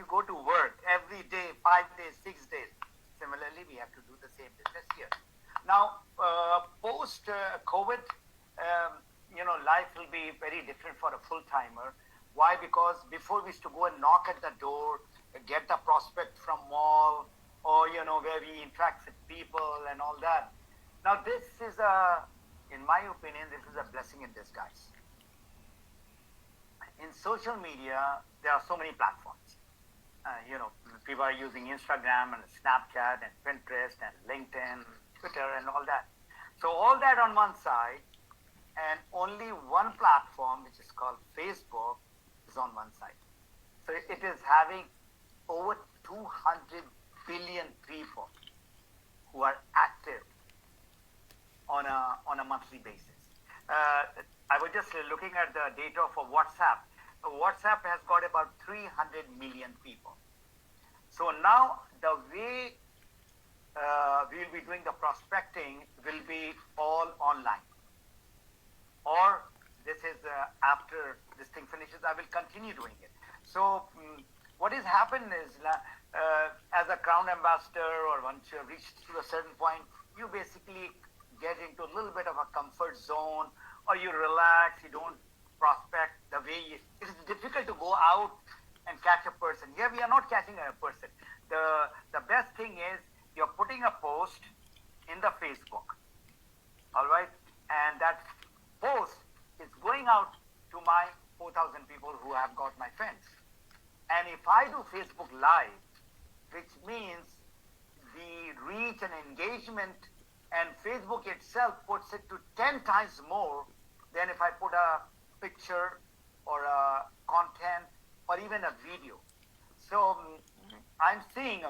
Speaker 4: every day, 5 days, 6 days. Similarly, we have to do the same business here. Now, post-COVID, life will be very different for a full-timer. Why? Because before we used to go and knock at the door, get the prospect from mall, or, where we interact with people and all that. Now, this is in my opinion, this is a blessing in disguise. In social media, there are so many platforms. People are using Instagram and Snapchat and Pinterest and LinkedIn, Twitter and all that. So all that on one side, and only one platform, which is called Facebook, is on one side. So it is having over 200 billion people who are active on a monthly basis. I was just looking at the data for WhatsApp. WhatsApp has got about 300 million people. So now the way we'll be doing the prospecting will be all online. Or this is after this thing finishes, I will continue doing it. So what has happened is as a crown ambassador, or once you have reached to a certain point, you basically get into a little bit of a comfort zone, or you relax, you don't prospect the way it is difficult to go out and catch a person. Here we are not catching a person. The best thing is you're putting a post in the Facebook, all right, and that post is going out to my 4,000 people who have got my friends. And if I do Facebook Live, which means the reach and engagement, and Facebook itself puts it to 10 times more than if I put a picture or a content or even a video. So I'm seeing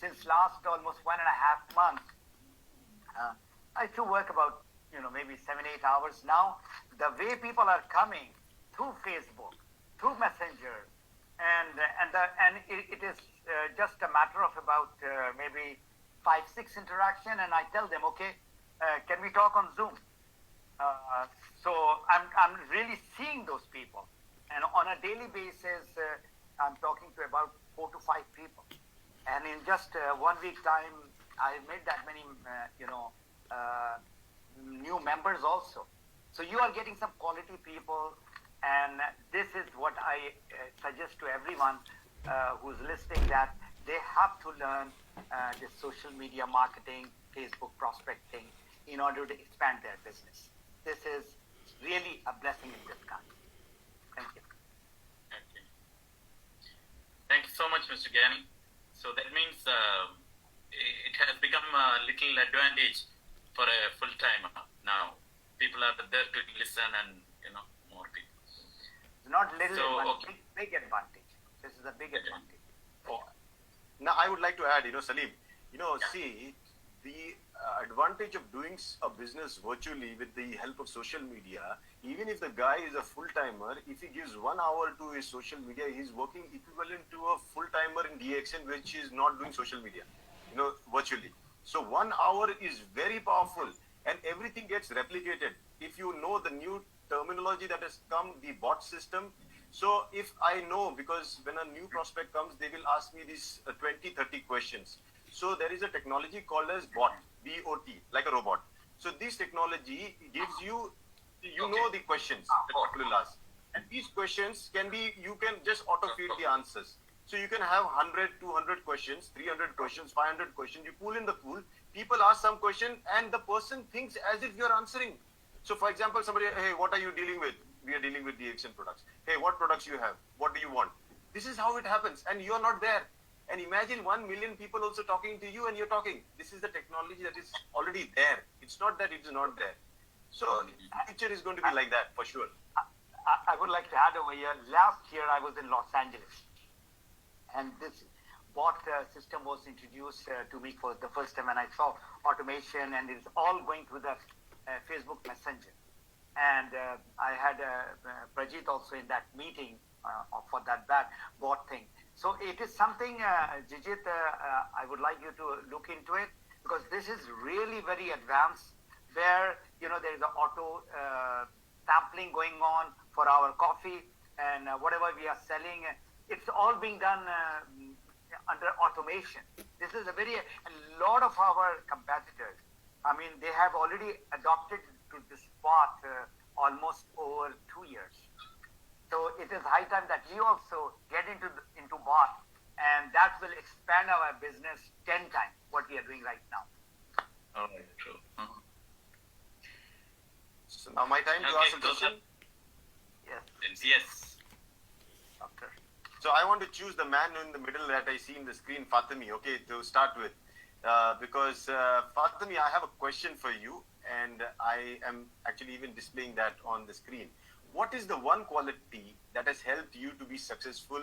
Speaker 4: since last almost 1.5 months, I used to work about maybe 7-8 hours now. The way people are coming through Facebook, through Messenger, and it is just a matter of about maybe 5-6 interaction, and I tell them, okay, can we talk on Zoom? So I'm really seeing those people, and on a daily basis, I'm talking to about 4 to 5 people, and in just 1 week time, I made that many, new members also. So you are getting some quality people, and this is what I suggest to everyone who's listening, that they have to learn this social media marketing, Facebook prospecting, in order to expand their business. This is really a blessing in disguise. Thank you.
Speaker 5: Okay. Thank you so much, Mr. Gani. So that means it has become a little advantage for a full-timer now. People are there to listen, and more people.
Speaker 4: It's not little advantage,
Speaker 5: okay.
Speaker 4: big advantage. This is a big advantage.
Speaker 2: Now, I would like to add, Salim, see, the advantage of doing a business virtually with the help of social media, even if the guy is a full-timer, if he gives 1 hour to his social media, he's working equivalent to a full-timer in DXN, which is not doing social media, virtually. So 1 hour is very powerful, and everything gets replicated. If you know the new terminology that has come, the bot system. So if I know, because when a new prospect comes, they will ask me these 20, 30 questions. So there is a technology called as bot, B-O-T, like a robot. So this technology gives you, know the questions that people will ask. And these questions can be, you can just auto-feed the answers. So you can have 100, 200 questions, 300 questions, 500 questions. You pull in the pool, people ask some question and the person thinks as if you're answering. So for example, somebody, hey, what are you dealing with? We are dealing with DXN products. Hey, what products you have? What do you want? This is how it happens. And you're not there. And imagine 1 million people also talking to you and you're talking. This is the technology that is already there. It's not that it's not there. So the future is going to be like that for sure.
Speaker 4: I would like to add over here. Last year I was in Los Angeles, and this bot system was introduced to me for the first time, and I saw automation, and it's all going through the Facebook Messenger. And I had Prajit also in that meeting for that bot thing. So it is something, Jijit, I would like you to look into it, because this is really very advanced, where there is an auto sampling going on for our coffee, and whatever we are selling, it's all being done under automation. This is a lot of our competitors, I mean, they have already adopted to this bot almost over 2 years. So it is high time that we also get into bot, and that will expand our business 10 times what we are doing right now.
Speaker 3: All right, true.
Speaker 2: So now my time to ask a question.
Speaker 5: Yes.
Speaker 4: Doctor.
Speaker 2: So I want to choose the man in the middle that I see in the screen, Fatemi, okay, to start with. Because Fatemi, I have a question for you, and I am actually even displaying that on the screen. What is the one quality that has helped you to be successful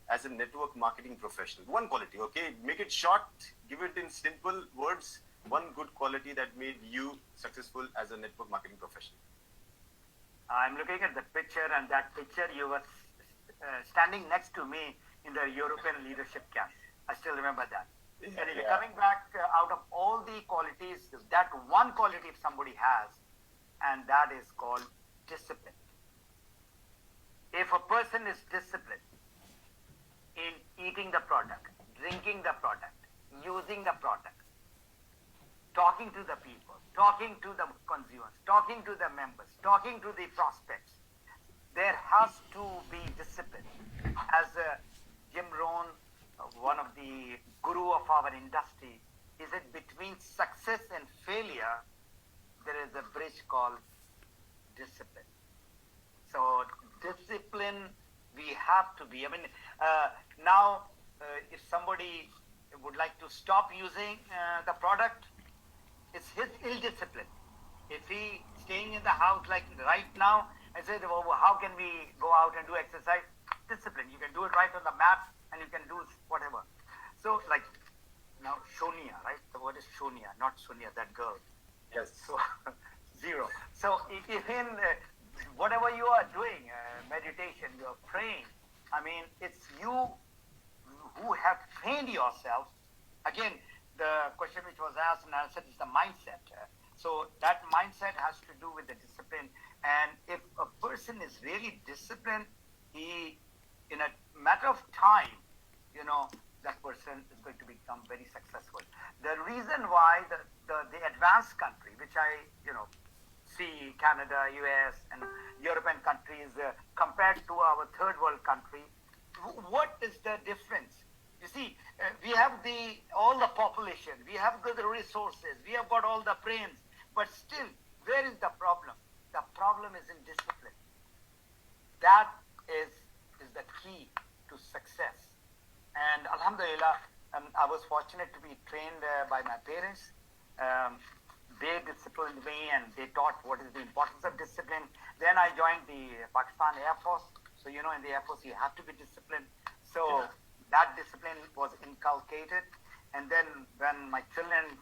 Speaker 2: as a network marketing professional? One quality, okay? Make it short, give it in simple words. One good quality that made you successful as a network marketing professional.
Speaker 4: I'm looking at the picture, and that picture you were standing next to me in the European leadership camp. I still remember that. And coming back out of all the qualities, that one quality if somebody has, and that is called discipline. If a person is disciplined in eating the product, drinking the product, using the product, talking to the people, talking to the consumers, talking to the members, talking to the prospects, there has to be discipline. As Jim Rohn, one of the guru of our industry, he said between success and failure, there is a bridge called discipline. So discipline, we have to be. I mean, now if somebody would like to stop using the product, it's his ill discipline. If he staying in the house like right now and said, well, how can we go out and do exercise? Discipline. You can do it right on the mat, and you can do whatever. So like now Shonia, right? The word is Shonia, not Sonia, that girl.
Speaker 2: Yes.
Speaker 4: So 0. So even whatever you are doing, meditation, you are praying, I mean, it's you who have trained yourself. Again, the question which was asked and answered is the mindset. So that mindset has to do with the discipline. And if a person is really disciplined, he, in a matter of time, that person is going to become very successful. The reason why the advanced country, which I, see Canada, US, and European countries compared to our third world country, what is the difference? You see, we have all the population, we have the resources, we have got all the brains, but still, where is the problem? The problem is in discipline. That is the key to success. And Alhamdulillah, I was fortunate to be trained by my parents. They disciplined me, and they taught what is the importance of discipline. Then I joined the Pakistan Air Force. So, in the Air Force, you have to be disciplined. So that discipline was inculcated. And then when my children,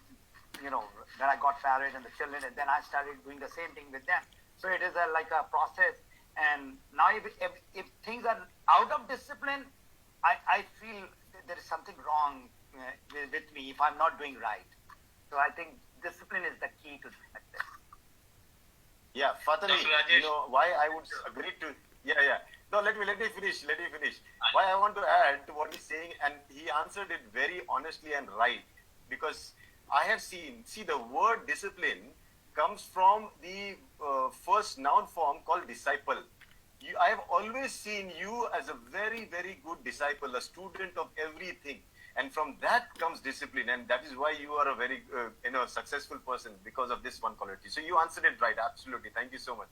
Speaker 4: then I got married and the children, and then I started doing the same thing with them. So it is like a process. And now if things are out of discipline, I feel there is something wrong with me if I'm not doing right. So I think discipline is the key to success.
Speaker 2: Yeah, Fatemi, why I would agree to, No, let me finish. Why I want to add to what he's saying, and he answered it very honestly and right. because I have seen, see, the word discipline comes from the first noun form called disciple. I have always seen you as a very, very good disciple, a student of everything. And from that comes discipline. And that is why you are a very, successful person, because of this one quality. So you answered it right. Absolutely. Thank you so much.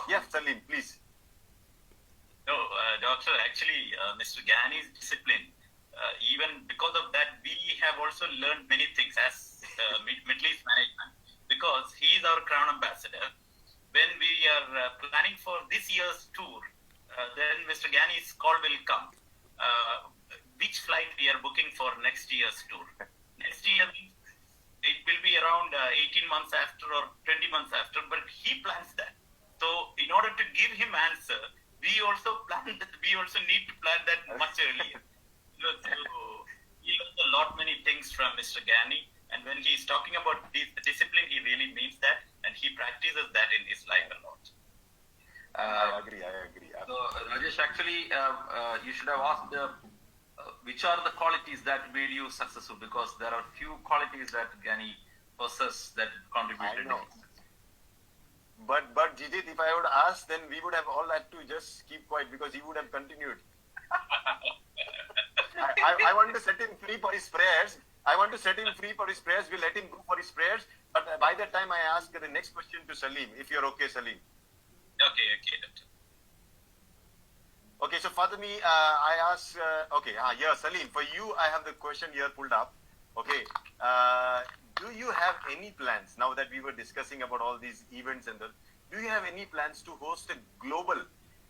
Speaker 2: Yeah, Salim, please.
Speaker 5: No, Doctor, actually, Mr. Gani's discipline, even because of that, we have also learned many things as Middle East management, because he is our crown ambassador. When we are planning for this year's tour, then Mr. Gani's call will come. Which flight we are booking for next year's tour? Next year, it will be around 18 months after or 20 months after, but he plans that. So, in order to give him answer, we also plan that. We also need to plan that much earlier. So he learns a lot many things from Mr. Gani, and when he is talking about discipline, he really means that, and he practices that in his life a lot.
Speaker 2: I agree.
Speaker 3: So, Rajesh, actually, you should have asked which are the qualities that made you successful, because there are few qualities that Gani possesses that contributed.
Speaker 2: I know. But Jijit, if I would ask, then we would have all had to just keep quiet, because he would have continued. I want to set him free for his prayers. We let him go for his prayers. But by that time, I ask the next question to Salim, if you're okay, Salim.
Speaker 5: Okay, Doctor.
Speaker 2: Okay, so Fatemi, I ask, Salim, for you, I have the question here pulled up. Okay, do you have any plans, now that we were discussing about all these events and do you have any plans to host a global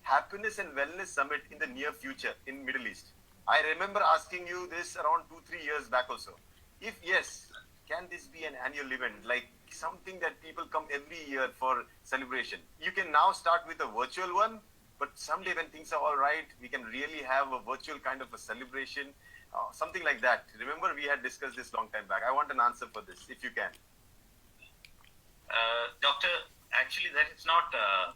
Speaker 2: happiness and wellness summit in the near future in Middle East? I remember asking you this around 2-3 years back also. If yes, can this be an annual event, like something that people come every year for celebration? You can now start with a virtual one, but someday when things are all right, we can really have a virtual kind of a celebration, something like that. Remember, we had discussed this long time back. I want an answer for this, if you can.
Speaker 5: Doctor, actually, that's not a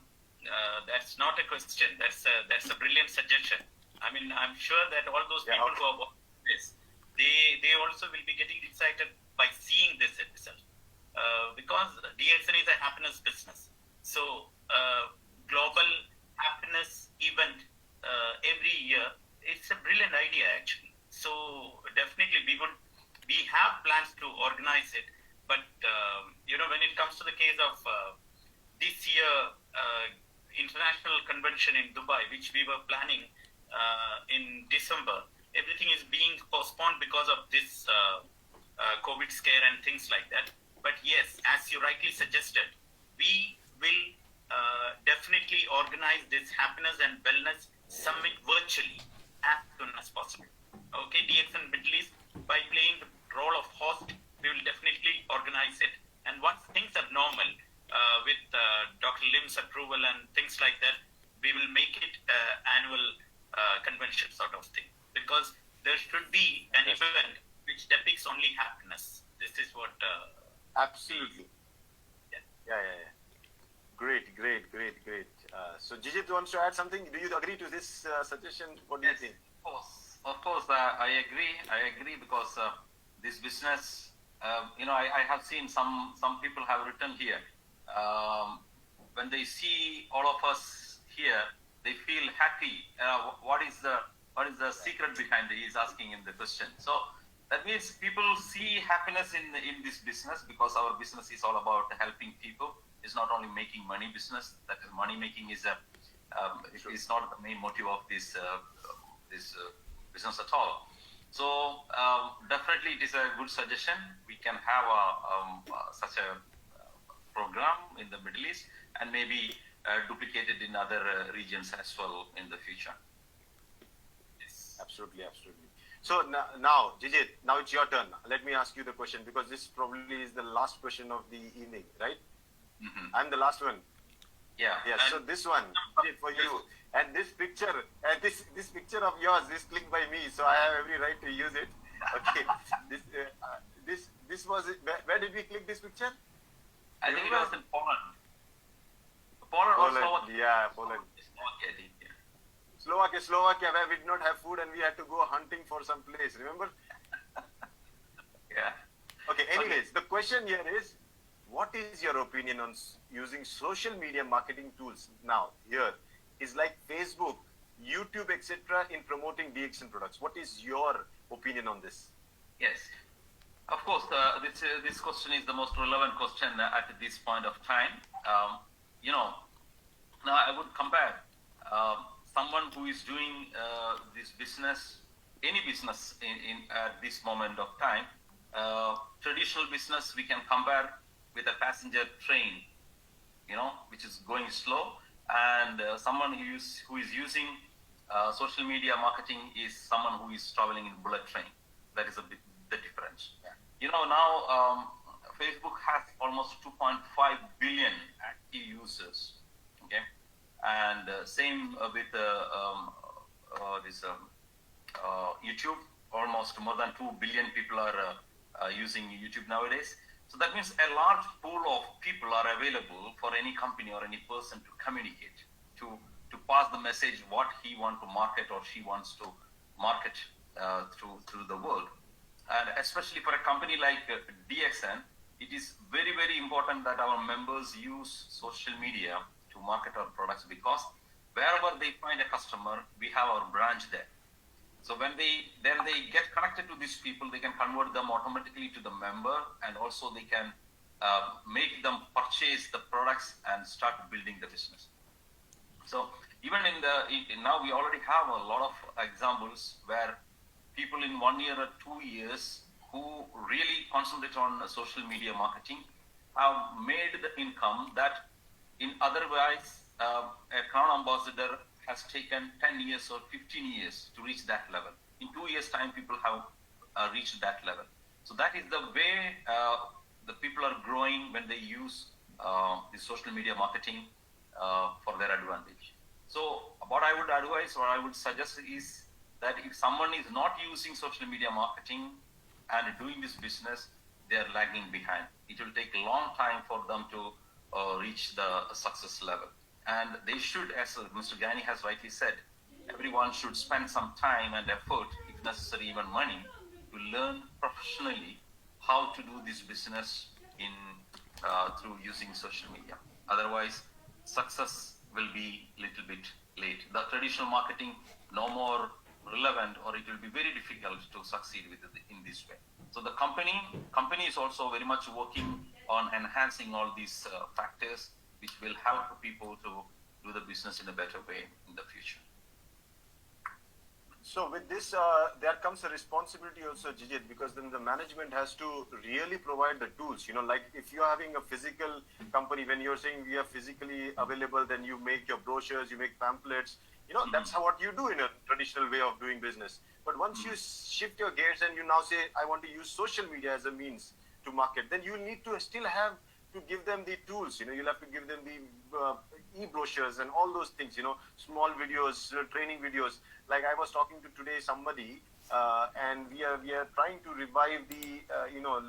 Speaker 5: question. That's a brilliant suggestion. I mean, I'm sure that all those people who are watching this, they also will be getting excited by seeing this itself, because DXN is a happiness business. So, global happiness event every year, it's a brilliant idea actually. So definitely we have plans to organize it, but when it comes to the case of this year international convention in Dubai, which we were planning in December, everything is being postponed because of this COVID scare and things like that. But yes, as you rightly suggested, we will definitely organize this happiness and wellness summit virtually as soon as possible. Okay, DXN Middle East, by playing the role of host, we will definitely organize it. And once things are normal, with Dr. Lim's approval and things like that, we will make it annual convention sort of thing. Because there should be an event which depicts only happiness. This is what...
Speaker 2: Absolutely. Yeah. Great. So Jijit wants to add something. Do you agree to this suggestion? What do you think?
Speaker 3: Of course, I agree because this business, I have seen some people have written here. When they see all of us here, they feel happy. What is the secret behind it? He's asking in the question. So that means people see happiness in this business, because our business is all about helping people. It's not only making money business. That is, money making is not the main motive of this business at all. So definitely it is a good suggestion. We can have such a program in the Middle East, and maybe duplicate it in other regions as well in the future.
Speaker 2: Yes. Absolutely. So now, Jijit, now it's your turn. Let me ask you the question, because this probably is the last question of the evening, right? Mm-hmm. I'm the last one.
Speaker 3: Yeah.
Speaker 2: So this one for you, and this picture, this picture of yours is clicked by me, so I have every right to use it. Okay. This was it. Where did we click this picture?
Speaker 3: I think it was in Poland. Poland.
Speaker 2: Yeah, Poland. Slovakia, where we did not have food and we had to go hunting for some place. Remember?
Speaker 3: Yeah.
Speaker 2: Anyways, the question here is, what is your opinion on using social media marketing tools now? Here is like Facebook, YouTube, etc. in promoting DXN products. What is your opinion on this?
Speaker 3: Yes. Of course, this question is the most relevant question at this point of time. Now I would compare someone who is doing this business, any business in at this moment of time. Traditional business we can compare with a passenger train, which is going slow, and someone who is using social media marketing is someone who is traveling in bullet train. That is a bit the difference. Yeah. Now Facebook has almost 2.5 billion active users. Okay, and same with YouTube. Almost more than 2 billion people are using YouTube nowadays. So that means a large pool of people are available for any company or any person to communicate, to pass the message what he wants to market or she wants to market through the world. And especially for a company like DXN, it is very, very important that our members use social media to market our products, because wherever they find a customer, we have our branch there. So when they get connected to these people, they can convert them automatically to the member, and also they can make them purchase the products and start building the business. So even now we already have a lot of examples where people in 1 year or 2 years who really concentrate on social media marketing have made the income that in otherwise a crown ambassador has taken 10 years or 15 years to reach that level. In 2 years' time, people have reached that level. So that is the way the people are growing when they use the social media marketing for their advantage. So what I would advise or I would suggest is that if someone is not using social media marketing and doing this business, they are lagging behind. It will take a long time for them to reach the success level. And they should, as Mr. Gani has rightly said, everyone should spend some time and effort, if necessary even money, to learn professionally how to do this business through using social media. Otherwise, success will be a little bit late. The traditional marketing no more relevant, or it will be very difficult to succeed with it in this way. So the company is also very much working on enhancing all these factors, which will help people to do the business in a better way in the future.
Speaker 2: So with this, there comes a responsibility also, Jijit, because then the management has to really provide the tools. Like if you're having a physical company, when you're saying we are physically available, then you make your brochures, you make pamphlets. That's what you do in a traditional way of doing business. But once you shift your gears and you now say, I want to use social media as a means to market, then you need to still have to give them the tools. You'll have to give them the e-brochures and all those things, small videos, training videos. Like I was talking to today somebody, and we are trying to revive the,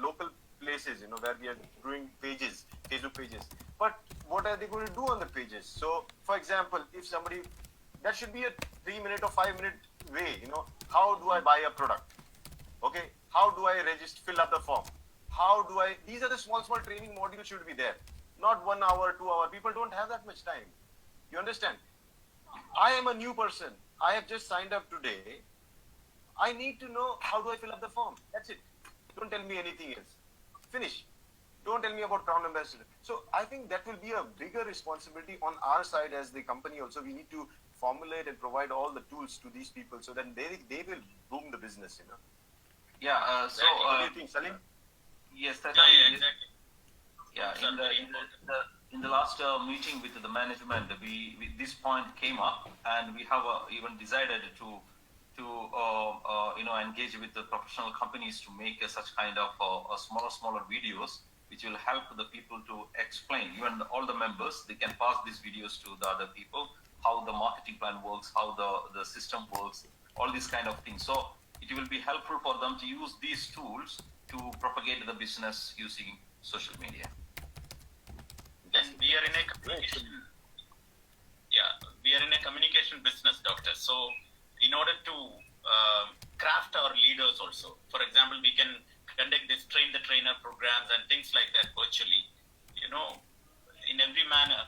Speaker 2: local places, where we are doing pages, Facebook pages. But what are they going to do on the pages? So, for example, if somebody, that should be a 3-minute or 5-minute way, how do I buy a product? Okay, how do I fill up the form? These are the small training modules should be there. Not 1 hour, 2 hour. People don't have that much time. You understand? I am a new person. I have just signed up today. I need to know how do I fill up the form. That's it. Don't tell me anything else. Finish. Don't tell me about Crown Ambassador. So I think that will be a bigger responsibility on our side as the company also. We need to formulate and provide all the tools to these people so that they will boom the business,
Speaker 3: Yeah,
Speaker 2: what do you think, Salim?
Speaker 3: Yes, that's
Speaker 5: Yeah, exactly.
Speaker 3: Yeah, in the last meeting with the management, this point came up, and we have even decided to engage with the professional companies to make such kind of smaller videos, which will help the people to explain. Even all the members, they can pass these videos to the other people, how the marketing plan works, how the system works, all these kind of things. So it will be helpful for them to use these tools to propagate the business using social media.
Speaker 5: And we are in a communication. Yeah, we are in a communication business, doctor. So in order to craft our leaders also, for example, we can conduct this train the trainer programs and things like that virtually. In every manner,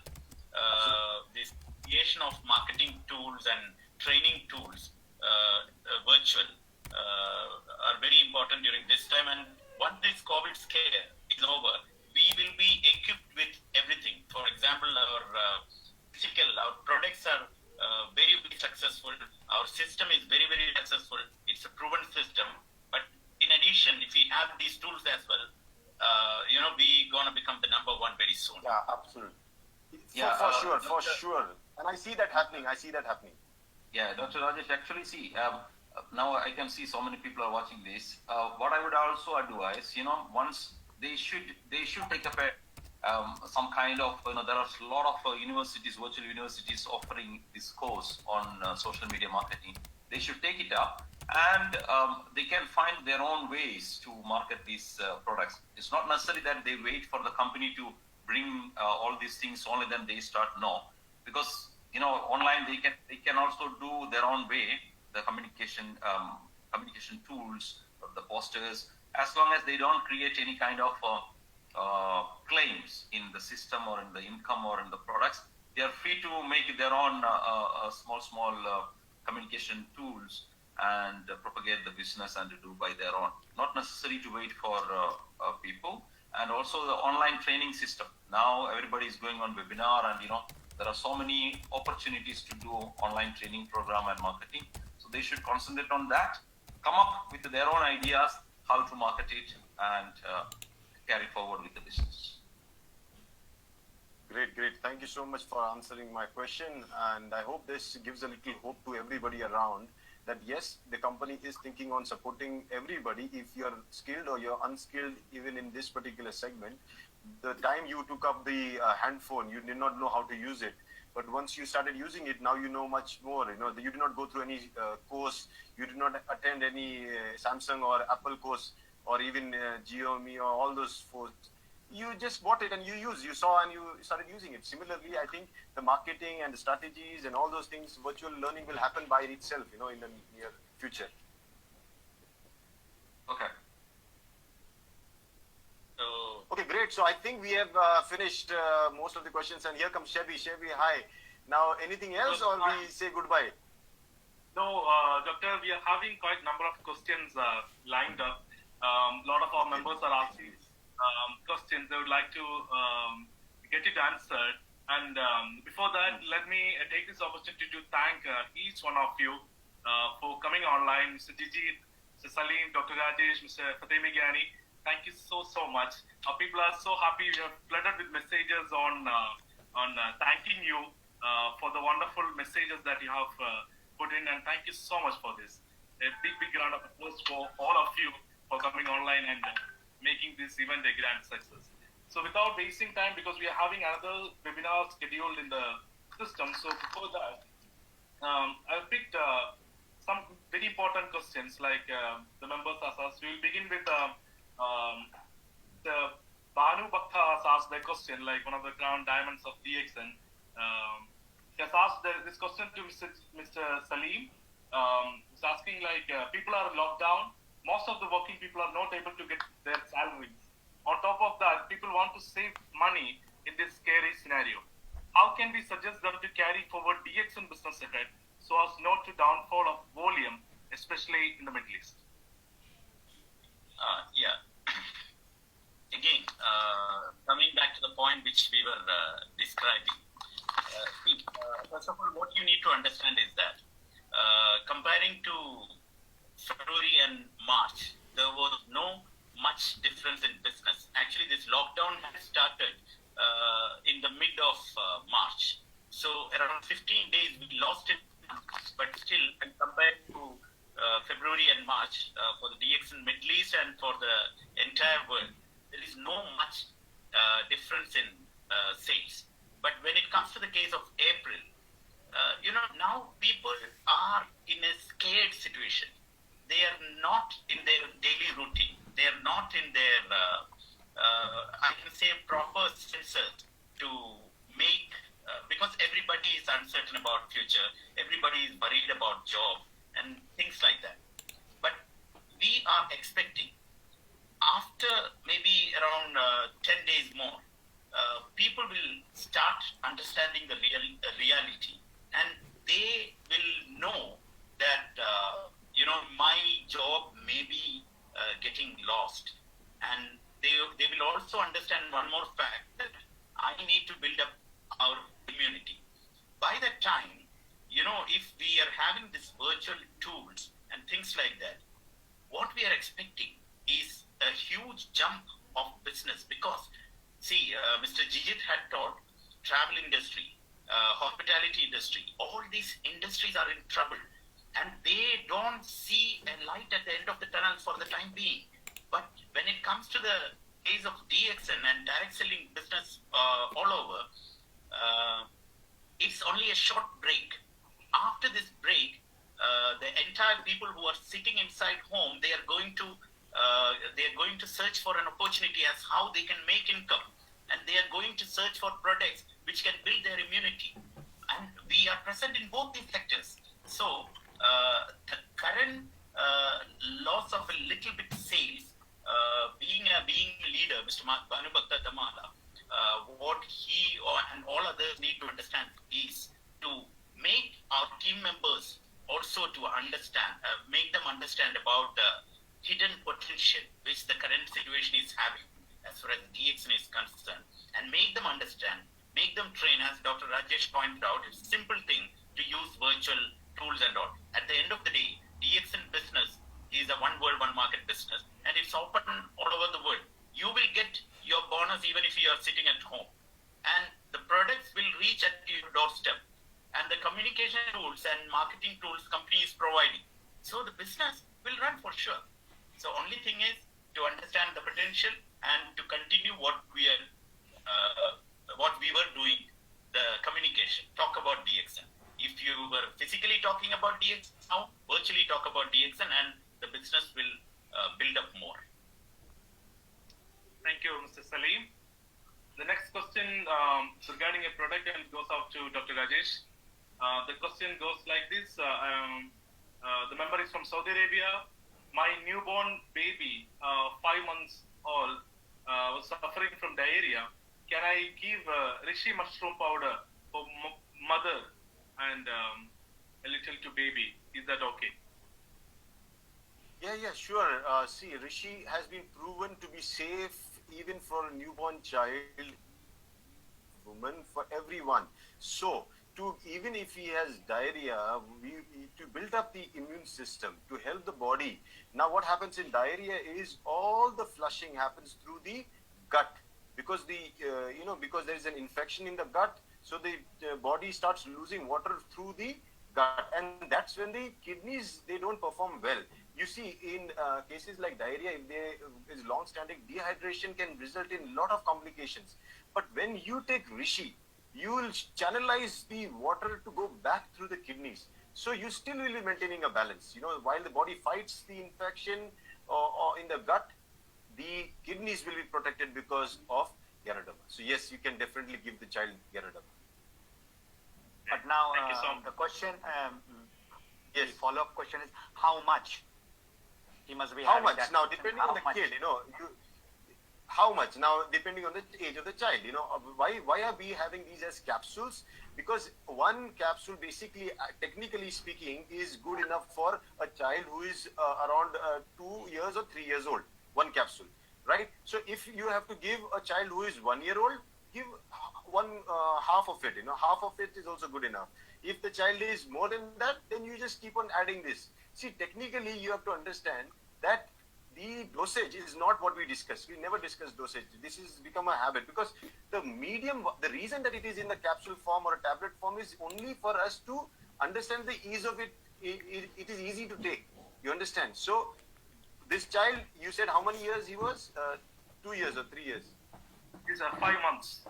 Speaker 5: this creation of marketing tools and training tools, virtual, are very important during this time. And once this COVID scare is over, we will be equipped with everything. For example, our products are very, very successful. Our system is very, very successful. It's a proven system. But in addition, if we have these tools as well, we gonna become the number one very soon.
Speaker 2: Yeah, absolutely.
Speaker 3: Yeah,
Speaker 2: For sure. And I see that happening.
Speaker 3: Yeah, Dr. Rajesh, actually, see, now I can see so many people are watching this. What I would also advise, once they should take up some kind of, there are a lot of universities, virtual universities offering this course on social media marketing. They should take it up, and they can find their own ways to market these products. It's not necessary that they wait for the company to bring all these things, only then they start. No, because online they can also do their own way, the communication tools, the posters, as long as they don't create any kind of claims in the system or in the income or in the products. They are free to make their own small communication tools and propagate the business and to do by their own. Not necessary to wait for people. And also the online training system. Now everybody is going on webinar, and there are so many opportunities to do online training program and marketing. So they should concentrate on that, come up with their own ideas, how to market it, and carry forward with the business.
Speaker 2: Great. Thank you so much for answering my question. And I hope this gives a little hope to everybody around that yes, the company is thinking on supporting everybody. If you're skilled or you're unskilled, even in this particular segment, the time you took up the handphone, you did not know how to use it. But once you started using it, now you know much more. You did not go through any course. You did not attend any Samsung or Apple course, or even Xiaomi or all those phones. You just bought it and you saw and you started using it. Similarly, I think the marketing and the strategies and all those things, virtual learning will happen by itself, in the near future.
Speaker 3: Okay.
Speaker 2: Okay, great. So I think we have finished most of the questions, and here comes Shebi. Shebi, hi. Now, anything else, or we say goodbye?
Speaker 1: No, Doctor, we are having quite a number of questions lined up. A lot of our members are asking questions they would like to get it answered. And before that, let me take this opportunity to thank each one of you for coming online. Mr. Jijit, Mr. Salim, Dr. Rajesh, Mr. Fatemi Gyani, thank you so much. Our people are so happy. We have flooded with messages on thanking you for the wonderful messages that you have put in, and thank you so much for this. A big round of applause for all of you for coming online and making this event a grand success. So without wasting time, because we are having another webinar scheduled in the system, so before that, I've picked some very important questions like the members asked us. We will begin with the Banu Bhakta has asked the question, like one of the crown diamonds of DXN. He has asked this question to Mr. Salim. He's asking people are locked down. Most of the working people are not able to get their salaries. On top of that, people want to save money in this scary scenario. How can we suggest them to carry forward DXN business ahead so as not to downfall of volume, especially in the Middle East?
Speaker 5: Yeah. Again, coming back to the point which we were describing. First of all, what you need to understand is that comparing to February and March, there was no much difference in business. Actually, this lockdown had started in the mid of March. So around 15 days we lost it, but still, compared to February and March for the DXN Middle East and for the entire world, there is no much difference in sales. But when it comes to the case of April, now people are in a scared situation. They are not in their daily routine. They are not in their, I can say, proper senses to make, because everybody is uncertain about future. Everybody is worried about job and things like that. But we are expecting after maybe around 10 days more, people will start understanding the reality, and they will know that my job may be getting lost, and they will also understand one more fact, that I need to build up our immunity. By that time, if we are having these virtual tools and things like that, what we are expecting is a huge jump of business, because see, Mr. Jijit had taught travel industry, hospitality industry, all these industries are in trouble, and they don't see a light at the end of the tunnel for the time being. But when it comes to the case of DXN and direct selling business all over, it's only a short break. After this break, the entire people who are sitting inside home, they are going to search for an opportunity as how they can make income, and they are going to search for products which can build their immunity. And we are present in both these sectors. So the current loss of a little bit sales, being a leader, Mr. Bhanubhakta Damala, what he and all others need to understand is to make our team members also to understand, make them understand about the hidden potential which the current situation is having as far as DXN is concerned, and make them understand, make them train. As Dr. Rajesh pointed out, it's a simple thing to use virtual tools and all. At the end of the day, DXN business is a one world, one market business, and it's open all over the world. You will get your bonus even if you are sitting at home, and the products will reach at your doorstep, and the communication tools and marketing tools company is providing. So the business will run for sure. So only thing is to understand the potential and to continue what we were doing, the communication, talk about DXN. If you were physically talking about DXN now, virtually talk about DXN, and the business will build up more.
Speaker 1: Thank you, Mr. Salim. The next question is regarding a product and it goes out to Dr. Rajesh. The question goes like this. The member is from Saudi Arabia. My newborn baby, 5 months old, was suffering from diarrhea. Can I give Rishi mushroom powder for mother and a little to baby? Is that okay?
Speaker 2: Yeah, sure. See, Rishi has been proven to be safe even for a newborn child, woman, for everyone. So, even if he has diarrhea, to build up the immune system, to help the body. Now, what happens in diarrhea is all the flushing happens through the gut, because because there is an infection in the gut, so the body starts losing water through the gut, and that's when the kidneys, they don't perform well. You see, in cases like diarrhea, if there is long-standing dehydration, can result in a lot of complications. But when you take Rishi, you will channelize the water to go back through the kidneys. So you still will be maintaining a balance. While the body fights the infection or in the gut, the kidneys will be protected because of Ganoderma. So yes, you can definitely give the child Ganoderma.
Speaker 4: But now
Speaker 1: Thank you so much.
Speaker 4: the question,
Speaker 2: Yes.
Speaker 4: the follow-up question is, how much he must be
Speaker 2: How
Speaker 4: having
Speaker 2: much?
Speaker 4: that
Speaker 2: Now,
Speaker 4: medicine?
Speaker 2: depending
Speaker 4: How
Speaker 2: on the
Speaker 4: much?
Speaker 2: kid, how much? Now, depending on the age of the child, why are we having these as capsules? Because one capsule, basically, technically speaking, is good enough for a child who is around 2 years or 3 years old. One capsule, right? So, if you have to give a child who is 1 year old, give half of it. Half of it is also good enough. If the child is more than that, then you just keep on adding this. See, technically, you have to understand that the dosage is not what we discuss. We never discuss dosage. This has become a habit, because the reason that it is in the capsule form or a tablet form is only for us to understand the ease of it. It is easy to take. You understand? So, this child, you said how many years he was? 2 years or 3 years?
Speaker 1: These are 5 months.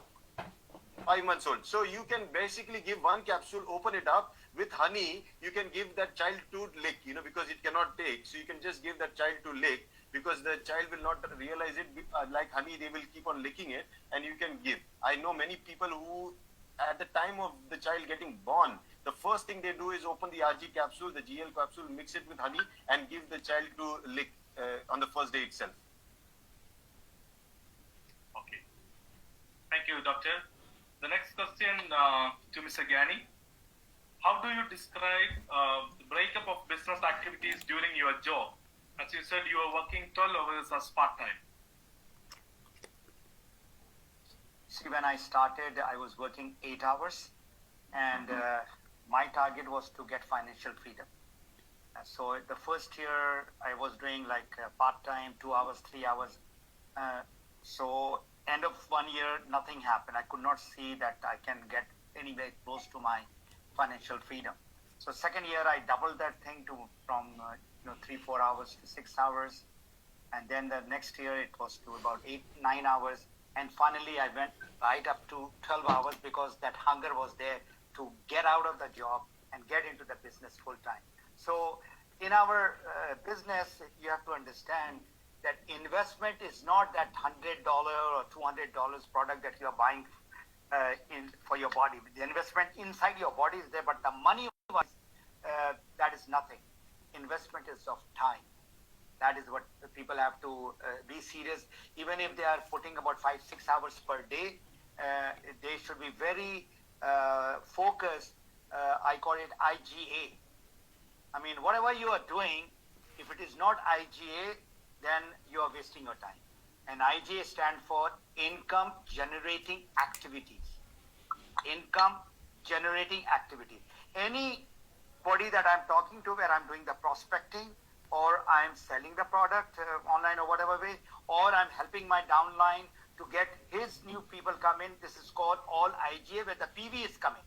Speaker 2: 5 months old. So you can basically give one capsule, open it up with honey. You can give that child to lick, because it cannot take. So you can just give that child to lick, because the child will not realize it. Like honey, they will keep on licking it, and you can give. I know many people who, at the time of the child getting born, the first thing they do is open the RG capsule, the GL capsule, mix it with honey, and give the child to lick on the first day itself.
Speaker 1: Thank you, Doctor. The next question to Mr. Gani. How do you describe the breakup of business activities during your job? As you said, you are working 12 hours as part-time.
Speaker 4: See, when I started, I was working 8 hours, and my target was to get financial freedom. So the first year, I was doing like part-time, 2 hours, 3 hours. So end of 1 year, nothing happened. I could not see that I can get anywhere close to my financial freedom. So second year, I doubled that thing from 3-4 hours to 6 hours, and then the next year it was to about 8-9 hours, and finally I went right up to 12 hours because that hunger was there to get out of the job and get into the business full time. So in our business, you have to understand that investment is not that $100 or $200 product that you are buying for your body. The investment inside your body is there, but the money that is nothing. Investment is of time. That is what people have to be serious. Even if they are putting about 5-6 hours per day, they should be very focused. I call it IGA. I mean, whatever you are doing, if it is not IGA, then you are wasting your time. And IGA stands for income generating activities. Income generating activities. Anybody that I'm talking to where I'm doing the prospecting, or I'm selling the product online or whatever way, or I'm helping my downline to get his new people come in, this is called all IGA, where the PV is coming.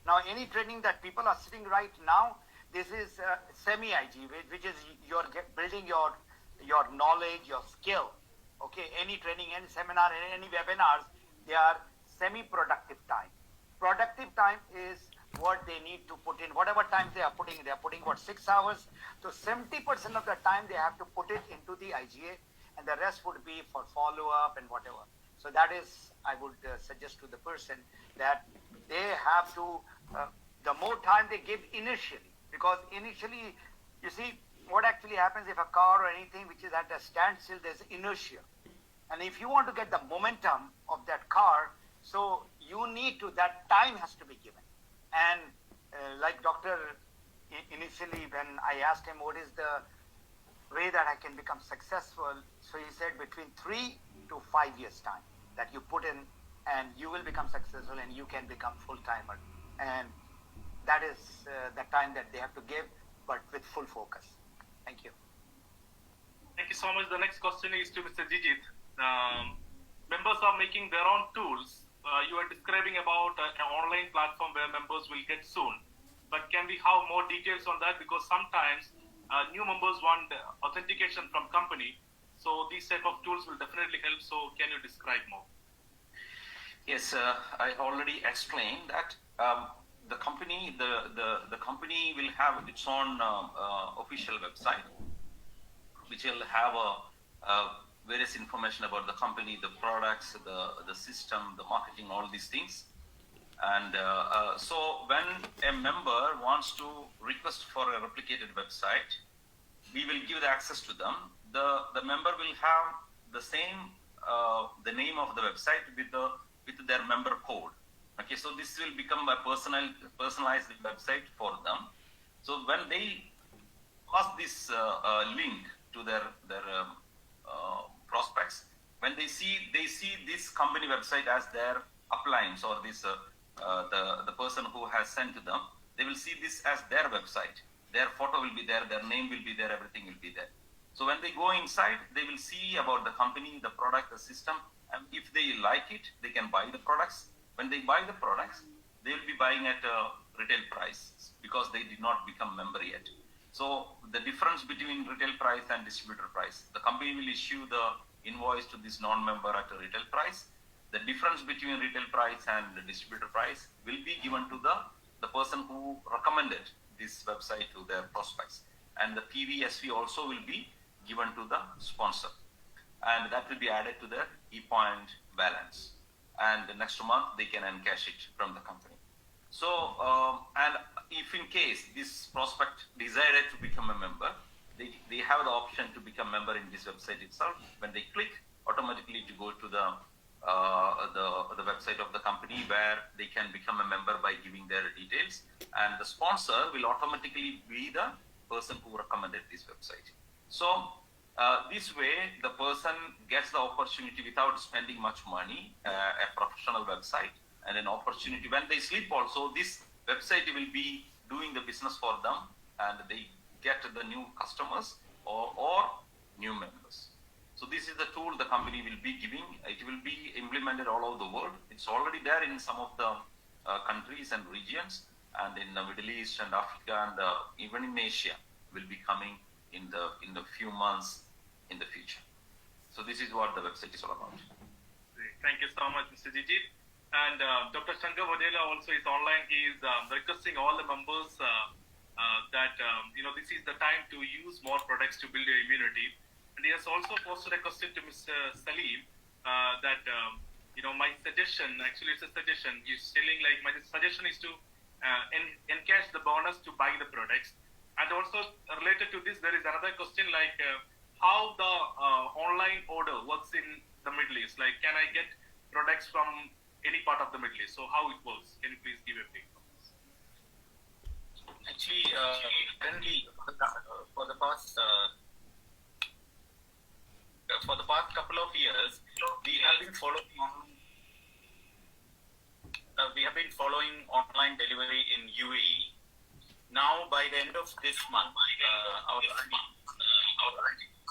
Speaker 4: Now, any training that people are sitting right now, this is semi-IG, which is you're building your knowledge, your skill. Okay, any training, any seminar, any webinars, they are semi-productive time. Productive time is what they need to put in. Whatever time they are putting what, 6 hours? So 70% of the time they have to put it into the IGA, and the rest would be for follow-up and whatever. So that is, I would suggest to the person that they have to, the more time they give initially, because initially, you see, what actually happens if a car or anything which is at a standstill, there's inertia. And if you want to get the momentum of that car, so you need to, that time has to be given. And like Doctor, initially when I asked him what is the way that I can become successful, so he said between 3 to 5 years time that you put in, and you will become successful and you can become full-timer. And that is the time that they have to give, but with full focus. Thank you.
Speaker 1: Thank you so much. The next question is to Mr. Jijit. Members are making their own tools. You are describing about an online platform where members will get soon. But can we have more details on that? Because sometimes new members want authentication from company. So these type of tools will definitely help. So can you describe more?
Speaker 3: Yes, I already explained that the company will have its own official website, which will have various information about the company, the products, the system, the marketing, all these things. And so when a member wants to request for a replicated website, we will give the access to them. The member will have the same the name of the website with their member code. Okay, so this will become a personalized website for them. So when they pass this link to their prospects, when they see this company website as their appliance, or this the person who has sent to them, they will see this as their website. Their photo will be there, their name will be there, everything will be there. So when they go inside, they will see about the company, the product, the system, and if they like it, they can buy the products. When they buy the products, they will be buying at a retail price because they did not become member yet. So the difference between retail price and distributor price, the company will issue the invoice to this non-member at a retail price. The difference between retail price and the distributor price will be given to the person who recommended this website to their prospects. And the PVSV also will be given to the sponsor. And that will be added to their e-point balance. And the next month, they can encash it from the company. So, and if in case this prospect decided to become a member, they have the option to become a member in this website itself. When they click, automatically to go to the the website of the company where they can become a member by giving their details, and the sponsor will automatically be the person who recommended this website. So this way the person gets the opportunity without spending much money, a professional website, and an opportunity when they sleep also, this website will be doing the business for them, and they get the new customers or new members. So this is the tool the company will be giving. It will be implemented all over the world. It's already there in some of the countries and regions, and in the Middle East and Africa, and even in Asia will be coming in the few months in the future. So this is what the website is all about.
Speaker 1: Thank you so much, Mr. Jijit. And Dr. Shankar Vadela also is online. He is requesting all the members that this is the time to use more products to build your immunity. And he has also posted a question to Mr. Salim that my suggestion, actually it's a suggestion, he's telling like my suggestion is to encash the bonus to buy the products. And also related to this, there is another question like how the online order works in the Middle East. Like, can I get products from any part of the Middle East? So how it works? Can you please give a brief on this?
Speaker 5: Actually, currently for the past couple of years, we have been following online delivery in UAE. Now, by the end of this month,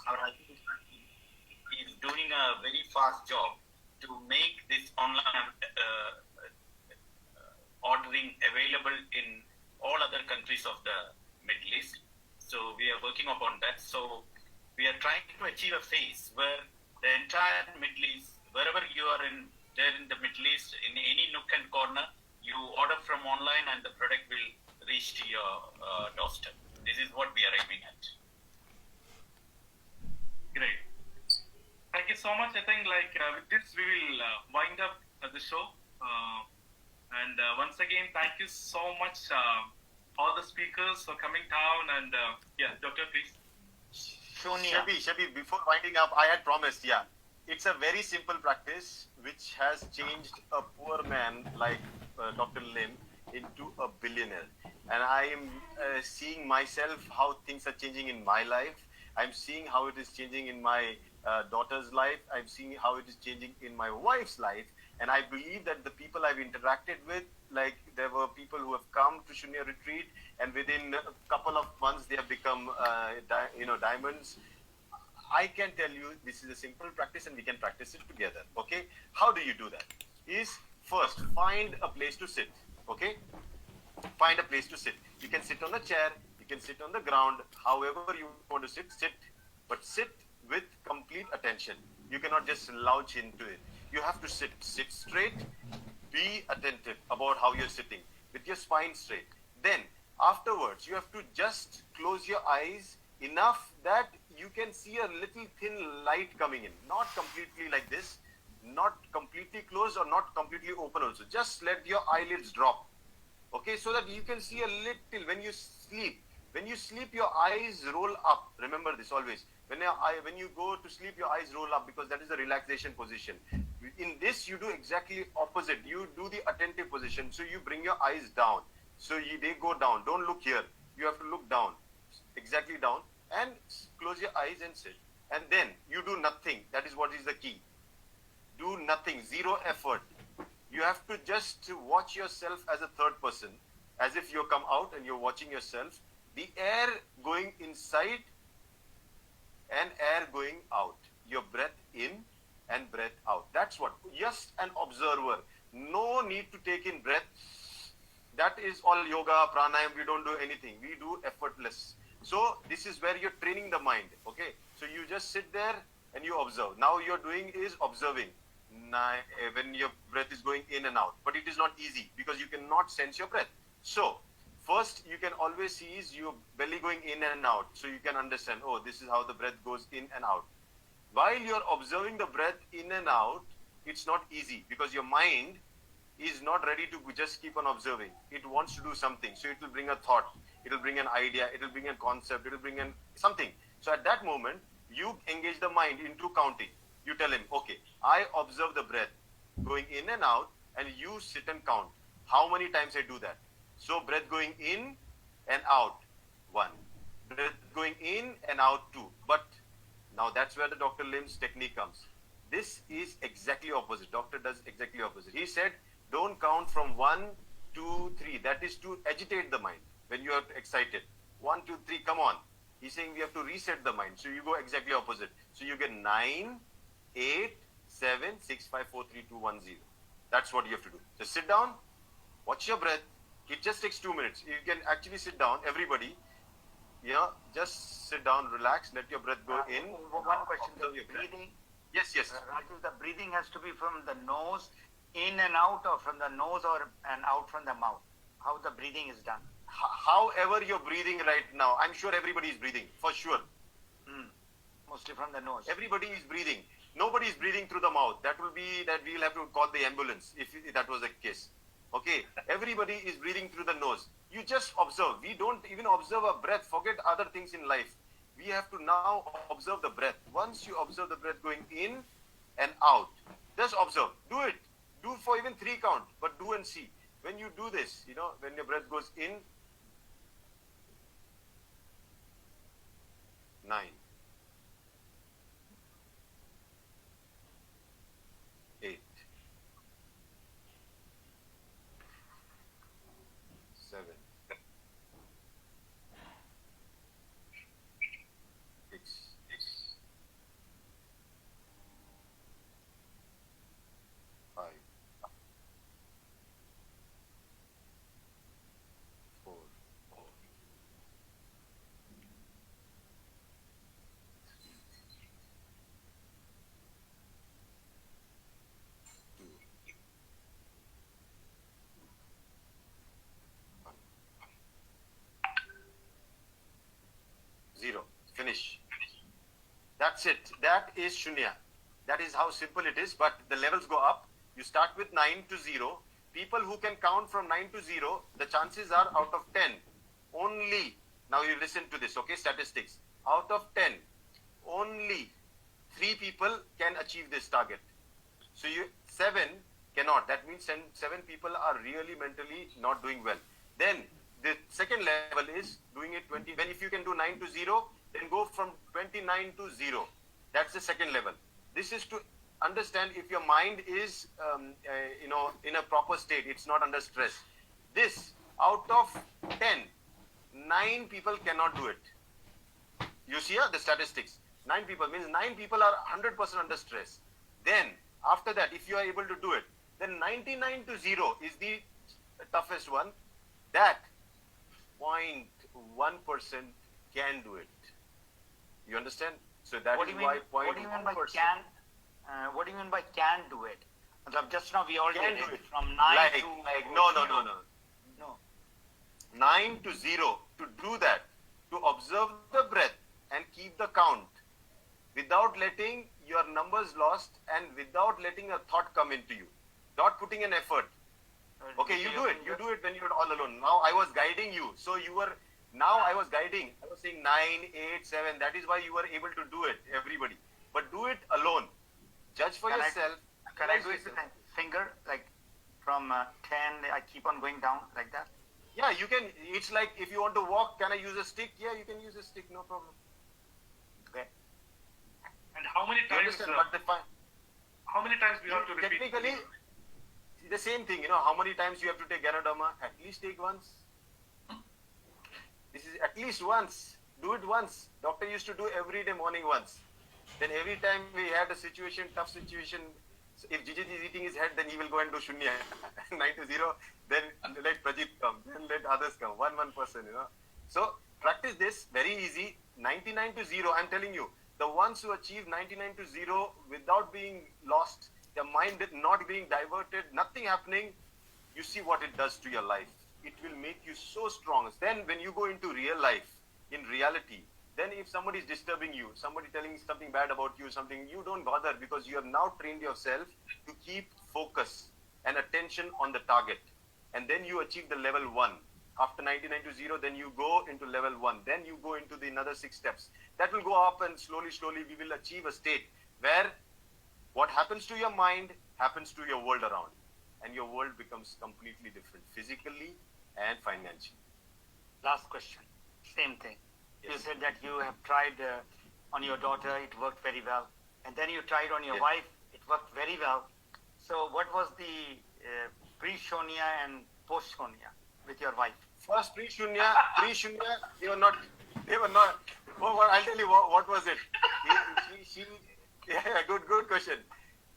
Speaker 5: our IT is doing a very fast job to make this online ordering available in all other countries of the Middle East. So we are working upon that. So we are trying to achieve a phase where the entire Middle East, wherever you are in the Middle East, in any nook and corner, you order from online and the product will reach to your doorstep. This is what we are aiming at.
Speaker 1: Great. Thank you so much. I think with this we will wind up the show. And once again, thank you so much all the speakers for coming down. And Doctor, please.
Speaker 2: Shabi, before winding up, I had promised, it's a very simple practice which has changed a poor man like Dr. Lim into a billionaire. And I am seeing myself how things are changing in my life. I'm seeing how it is changing in my daughter's life. I'm seeing how it is changing in my wife's life. And I believe that the people I've interacted with, like there were people who have come to Shunya retreat, and within a couple of months they have become diamonds. I can tell you this is a simple practice and we can practice it together. Okay, how do you do that? Is first find a place to sit. Okay, find a place to sit. You can sit on a chair, you can sit on the ground, however you want to sit, but sit with complete attention. You cannot just slouch into it. You have to sit straight, be attentive about how you're sitting with your spine straight. Then afterwards, you have to just close your eyes enough that you can see a little thin light coming in, not completely like this, not completely closed or not completely open also. Just let your eyelids drop. Okay, so that you can see a little. When you sleep, your eyes roll up. Remember this always. When you go to sleep, your eyes roll up because that is the relaxation position. In this, you do exactly opposite. You do the attentive position. So you bring your eyes down. So they go down. Don't look here. You have to look down. Exactly down. And close your eyes and sit. And then you do nothing. That is what is the key. Do nothing. Zero effort. You have to just watch yourself as a third person. As if you come out and you're watching yourself. The air going inside and air going out. Your breath in and breath out. That's what. Just an observer. No need to take in breath. That is all yoga, pranayam. We don't do anything. We do effortless. So this is where you're training the mind. Okay. So you just sit there and you observe. Now you're doing is observing. When your breath is going in and out. But it is not easy because you cannot sense your breath. So first you can always see is your belly going in and out. So you can understand, oh, this is how the breath goes in and out. While you're observing the breath in and out, it's not easy because your mind is not ready to just keep on observing. It wants to do something. So it will bring a thought. It will bring an idea. It will bring a concept. It will bring in something. So at that moment, you engage the mind into counting. You tell him, okay, I observe the breath. going in and out, and you sit and count how many times I do that. So breath going in and out, 1. Breath going in and out, 2. But now that's where the Dr. Lim's technique comes. This is exactly opposite. Doctor does exactly opposite. He said, don't count from 1, 2, 3. That is to agitate the mind when you are excited. 1, 2, 3, come on. He's saying we have to reset the mind. So you go exactly opposite. So you get 9, 8, 7, 6, 5, 4, 3, 2, 1, 0. That's what you have to do. Just sit down, watch your breath. It just takes 2 minutes. You can actually sit down, everybody. Just sit down, relax, let your breath go in.
Speaker 4: One question, the breathing.
Speaker 2: Yes.
Speaker 4: Rajesh, the breathing has to be from the nose in and out, or from the nose and out from the mouth. How the breathing is done?
Speaker 2: However you're breathing right now, I'm sure everybody is breathing, for sure.
Speaker 4: Mostly from the nose.
Speaker 2: Everybody is breathing. Nobody is breathing through the mouth. That we'll have to call the ambulance if that was the case. Okay, everybody is breathing through the nose. You just observe. We don't even observe a breath. Forget other things in life. We have to now observe the breath. Once you observe the breath going in and out, just observe. Do it. Do for even 3 count, but do and see. When you do this, when your breath goes in, 9, 8, 7, 6, 5, 4, 2, 1. 0. Finish. That's it. That is Shunya. That is how simple it is, but the levels go up. You start with 9 to 0. People who can count from 9 to 0, the chances are out of 10. Only, now you listen to this, okay, statistics. Out of 10, only 3 people can achieve this target. So 7 cannot. That means 7 people are really mentally not doing well. Then the second level is doing it 20. When if you can do 9 to 0, then go from 29 to 0. That's the second level. This is to understand if your mind is, in a proper state. It's not under stress. This, out of 10, 9 people cannot do it. You see the statistics. 9 people means 9 people are 100% under stress. Then, after that, if you are able to do it, then 99 to 0 is the toughest one. That 0.1% can do it. You understand? So that is why 0.1%.
Speaker 4: What do you mean by can? What do you mean by can do it? Just now we all
Speaker 2: Can
Speaker 4: did
Speaker 2: do
Speaker 4: it
Speaker 2: it.
Speaker 4: from 9 to
Speaker 2: No. 9 to 0. To do that, to observe the breath and keep the count without letting your numbers lost and without letting a thought come into you. Not putting an effort. Okay, you do it. You do it when you're all alone. Now I was guiding you. So I was guiding. I was saying 9, 8, 7. That is why you were able to do it, everybody. But do it alone. Judge for yourself.
Speaker 4: Can I do it with my finger? Like from 10, I keep on going down like that?
Speaker 2: Yeah, you can. It's like if you want to walk, can I use a stick? Yeah, you can use a stick, no problem.
Speaker 4: Okay.
Speaker 1: And how many
Speaker 2: You
Speaker 1: times?
Speaker 2: understand?
Speaker 1: How many times we have to repeat?
Speaker 2: Technically, the same thing. How many times you have to take Ganoderma? At least take once. This is at least once. Do it once. Doctor used to do every day morning once. Then every time we had a situation, tough situation, if Jijit is eating his head, then he will go and do Shunya. 9 to 0, then let Prajeet come, then let others come, one person, So practice this, very easy, 99 to 0, I'm telling you, the ones who achieve 99 to 0 without being lost, their mind not being diverted, nothing happening, you see what it does to your life. It will make you so strong. Then when you go into real life, in reality, then if somebody is disturbing you, somebody telling something bad about you, something, you don't bother because you have now trained yourself to keep focus and attention on the target. And then you achieve the level 1. After 99 to 0, then you go into level 1. Then you go into the another 6 steps. That will go up and slowly we will achieve a state where what happens to your mind happens to your world around, and your world becomes completely different, physically and financially.
Speaker 4: Last question. Same thing. You
Speaker 2: Yes.
Speaker 4: said that you have tried on your daughter, it worked very well. And then you tried on your
Speaker 2: Yes.
Speaker 4: wife, it worked very well. So what was the pre-Shonia and post-Shonia with your wife?
Speaker 2: First pre-Shunya, they were not. Oh, well, I'll tell you what was it. Yeah, good question.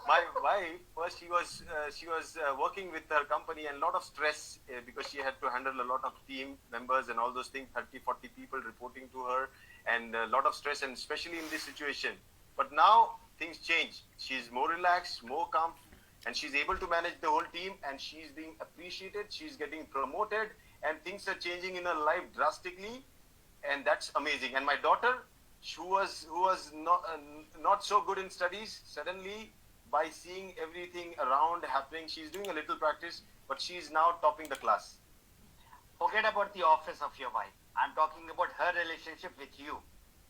Speaker 2: My wife, first she was working with her company and a lot of stress because she had to handle a lot of team members and all those things, 30, 40 people reporting to her, and a lot of stress, and especially in this situation. But now things change. She's more relaxed, more calm, and she's able to manage the whole team, and she's being appreciated, she's getting promoted, and things are changing in her life drastically, and that's amazing. And my daughter, who was not so good in studies, suddenly by seeing everything around happening, she's doing a little practice, but she's now topping the class.
Speaker 4: Forget about the office of your wife. I'm talking about her relationship with you.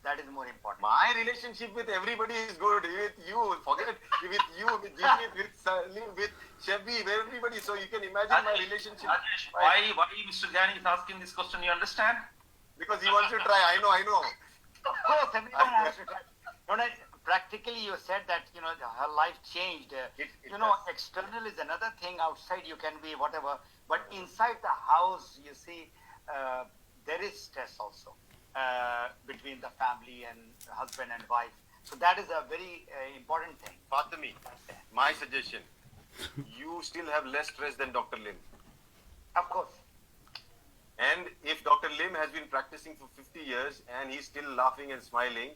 Speaker 4: That is more important.
Speaker 2: My relationship with everybody is good. With you, forget with you, with Jimmy, with Salim, with Shabby, with everybody. So you can imagine my relationship.
Speaker 3: Rajesh, why Mr. Jani is asking this question? You understand?
Speaker 2: Because he wants to try. I know.
Speaker 4: Of course, everyone has to try. Practically, you said that her life changed.
Speaker 2: It does.
Speaker 4: External is another thing. Outside, you can be whatever, but inside the house, you see, there is stress also between the family and husband and wife. So that is a very important thing.
Speaker 2: Fatami, my suggestion: you still have less stress than Dr. Lim.
Speaker 4: Of course.
Speaker 2: And if Dr. Lim has been practicing for 50 years and he's still laughing and smiling,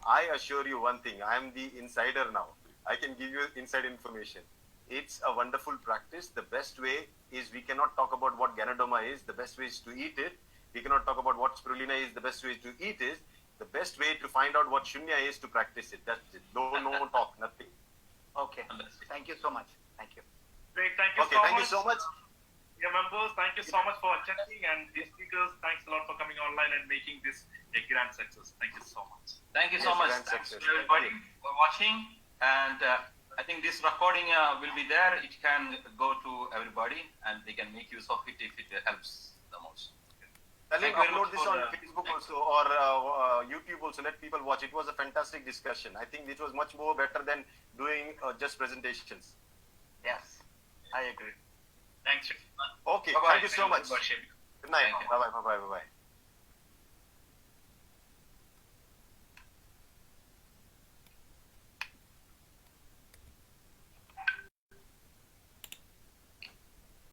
Speaker 2: I assure you one thing, I am the insider now. I can give you inside information. It's a wonderful practice. The best way is, we cannot talk about what Ganadoma is. The best way is to eat it. We cannot talk about what spirulina is. The best way to eat is. The best way to find out what Shunya is to practice it. That's it. No talk, nothing.
Speaker 4: Okay. Thank you so much. Thank you.
Speaker 1: Great, thank you
Speaker 2: Okay,
Speaker 1: so
Speaker 2: thank
Speaker 1: much.
Speaker 2: you so much.
Speaker 1: Dear members, thank you so much for attending, and dear speakers, thanks a lot for coming online and making this a grand success. Thank you so much.
Speaker 3: Thank you so
Speaker 2: Yes,
Speaker 3: much.
Speaker 2: grand
Speaker 3: Thanks to
Speaker 2: success.
Speaker 3: everybody for watching. And I think this recording will be there. It can go to everybody, and they can make use of it if it helps the most.
Speaker 2: Salim,
Speaker 3: Thank you very
Speaker 2: upload
Speaker 3: much
Speaker 2: this
Speaker 3: for
Speaker 2: on
Speaker 3: the-
Speaker 2: Facebook also, or YouTube also. Let people watch. It was a fantastic discussion. I think it was much more better than doing just presentations.
Speaker 4: Yes, I agree.
Speaker 5: Thanks.
Speaker 2: Okay,
Speaker 3: Bye-bye.
Speaker 2: thank you so much.
Speaker 5: Worship.
Speaker 2: Good night.
Speaker 3: Thank you.
Speaker 2: Bye bye.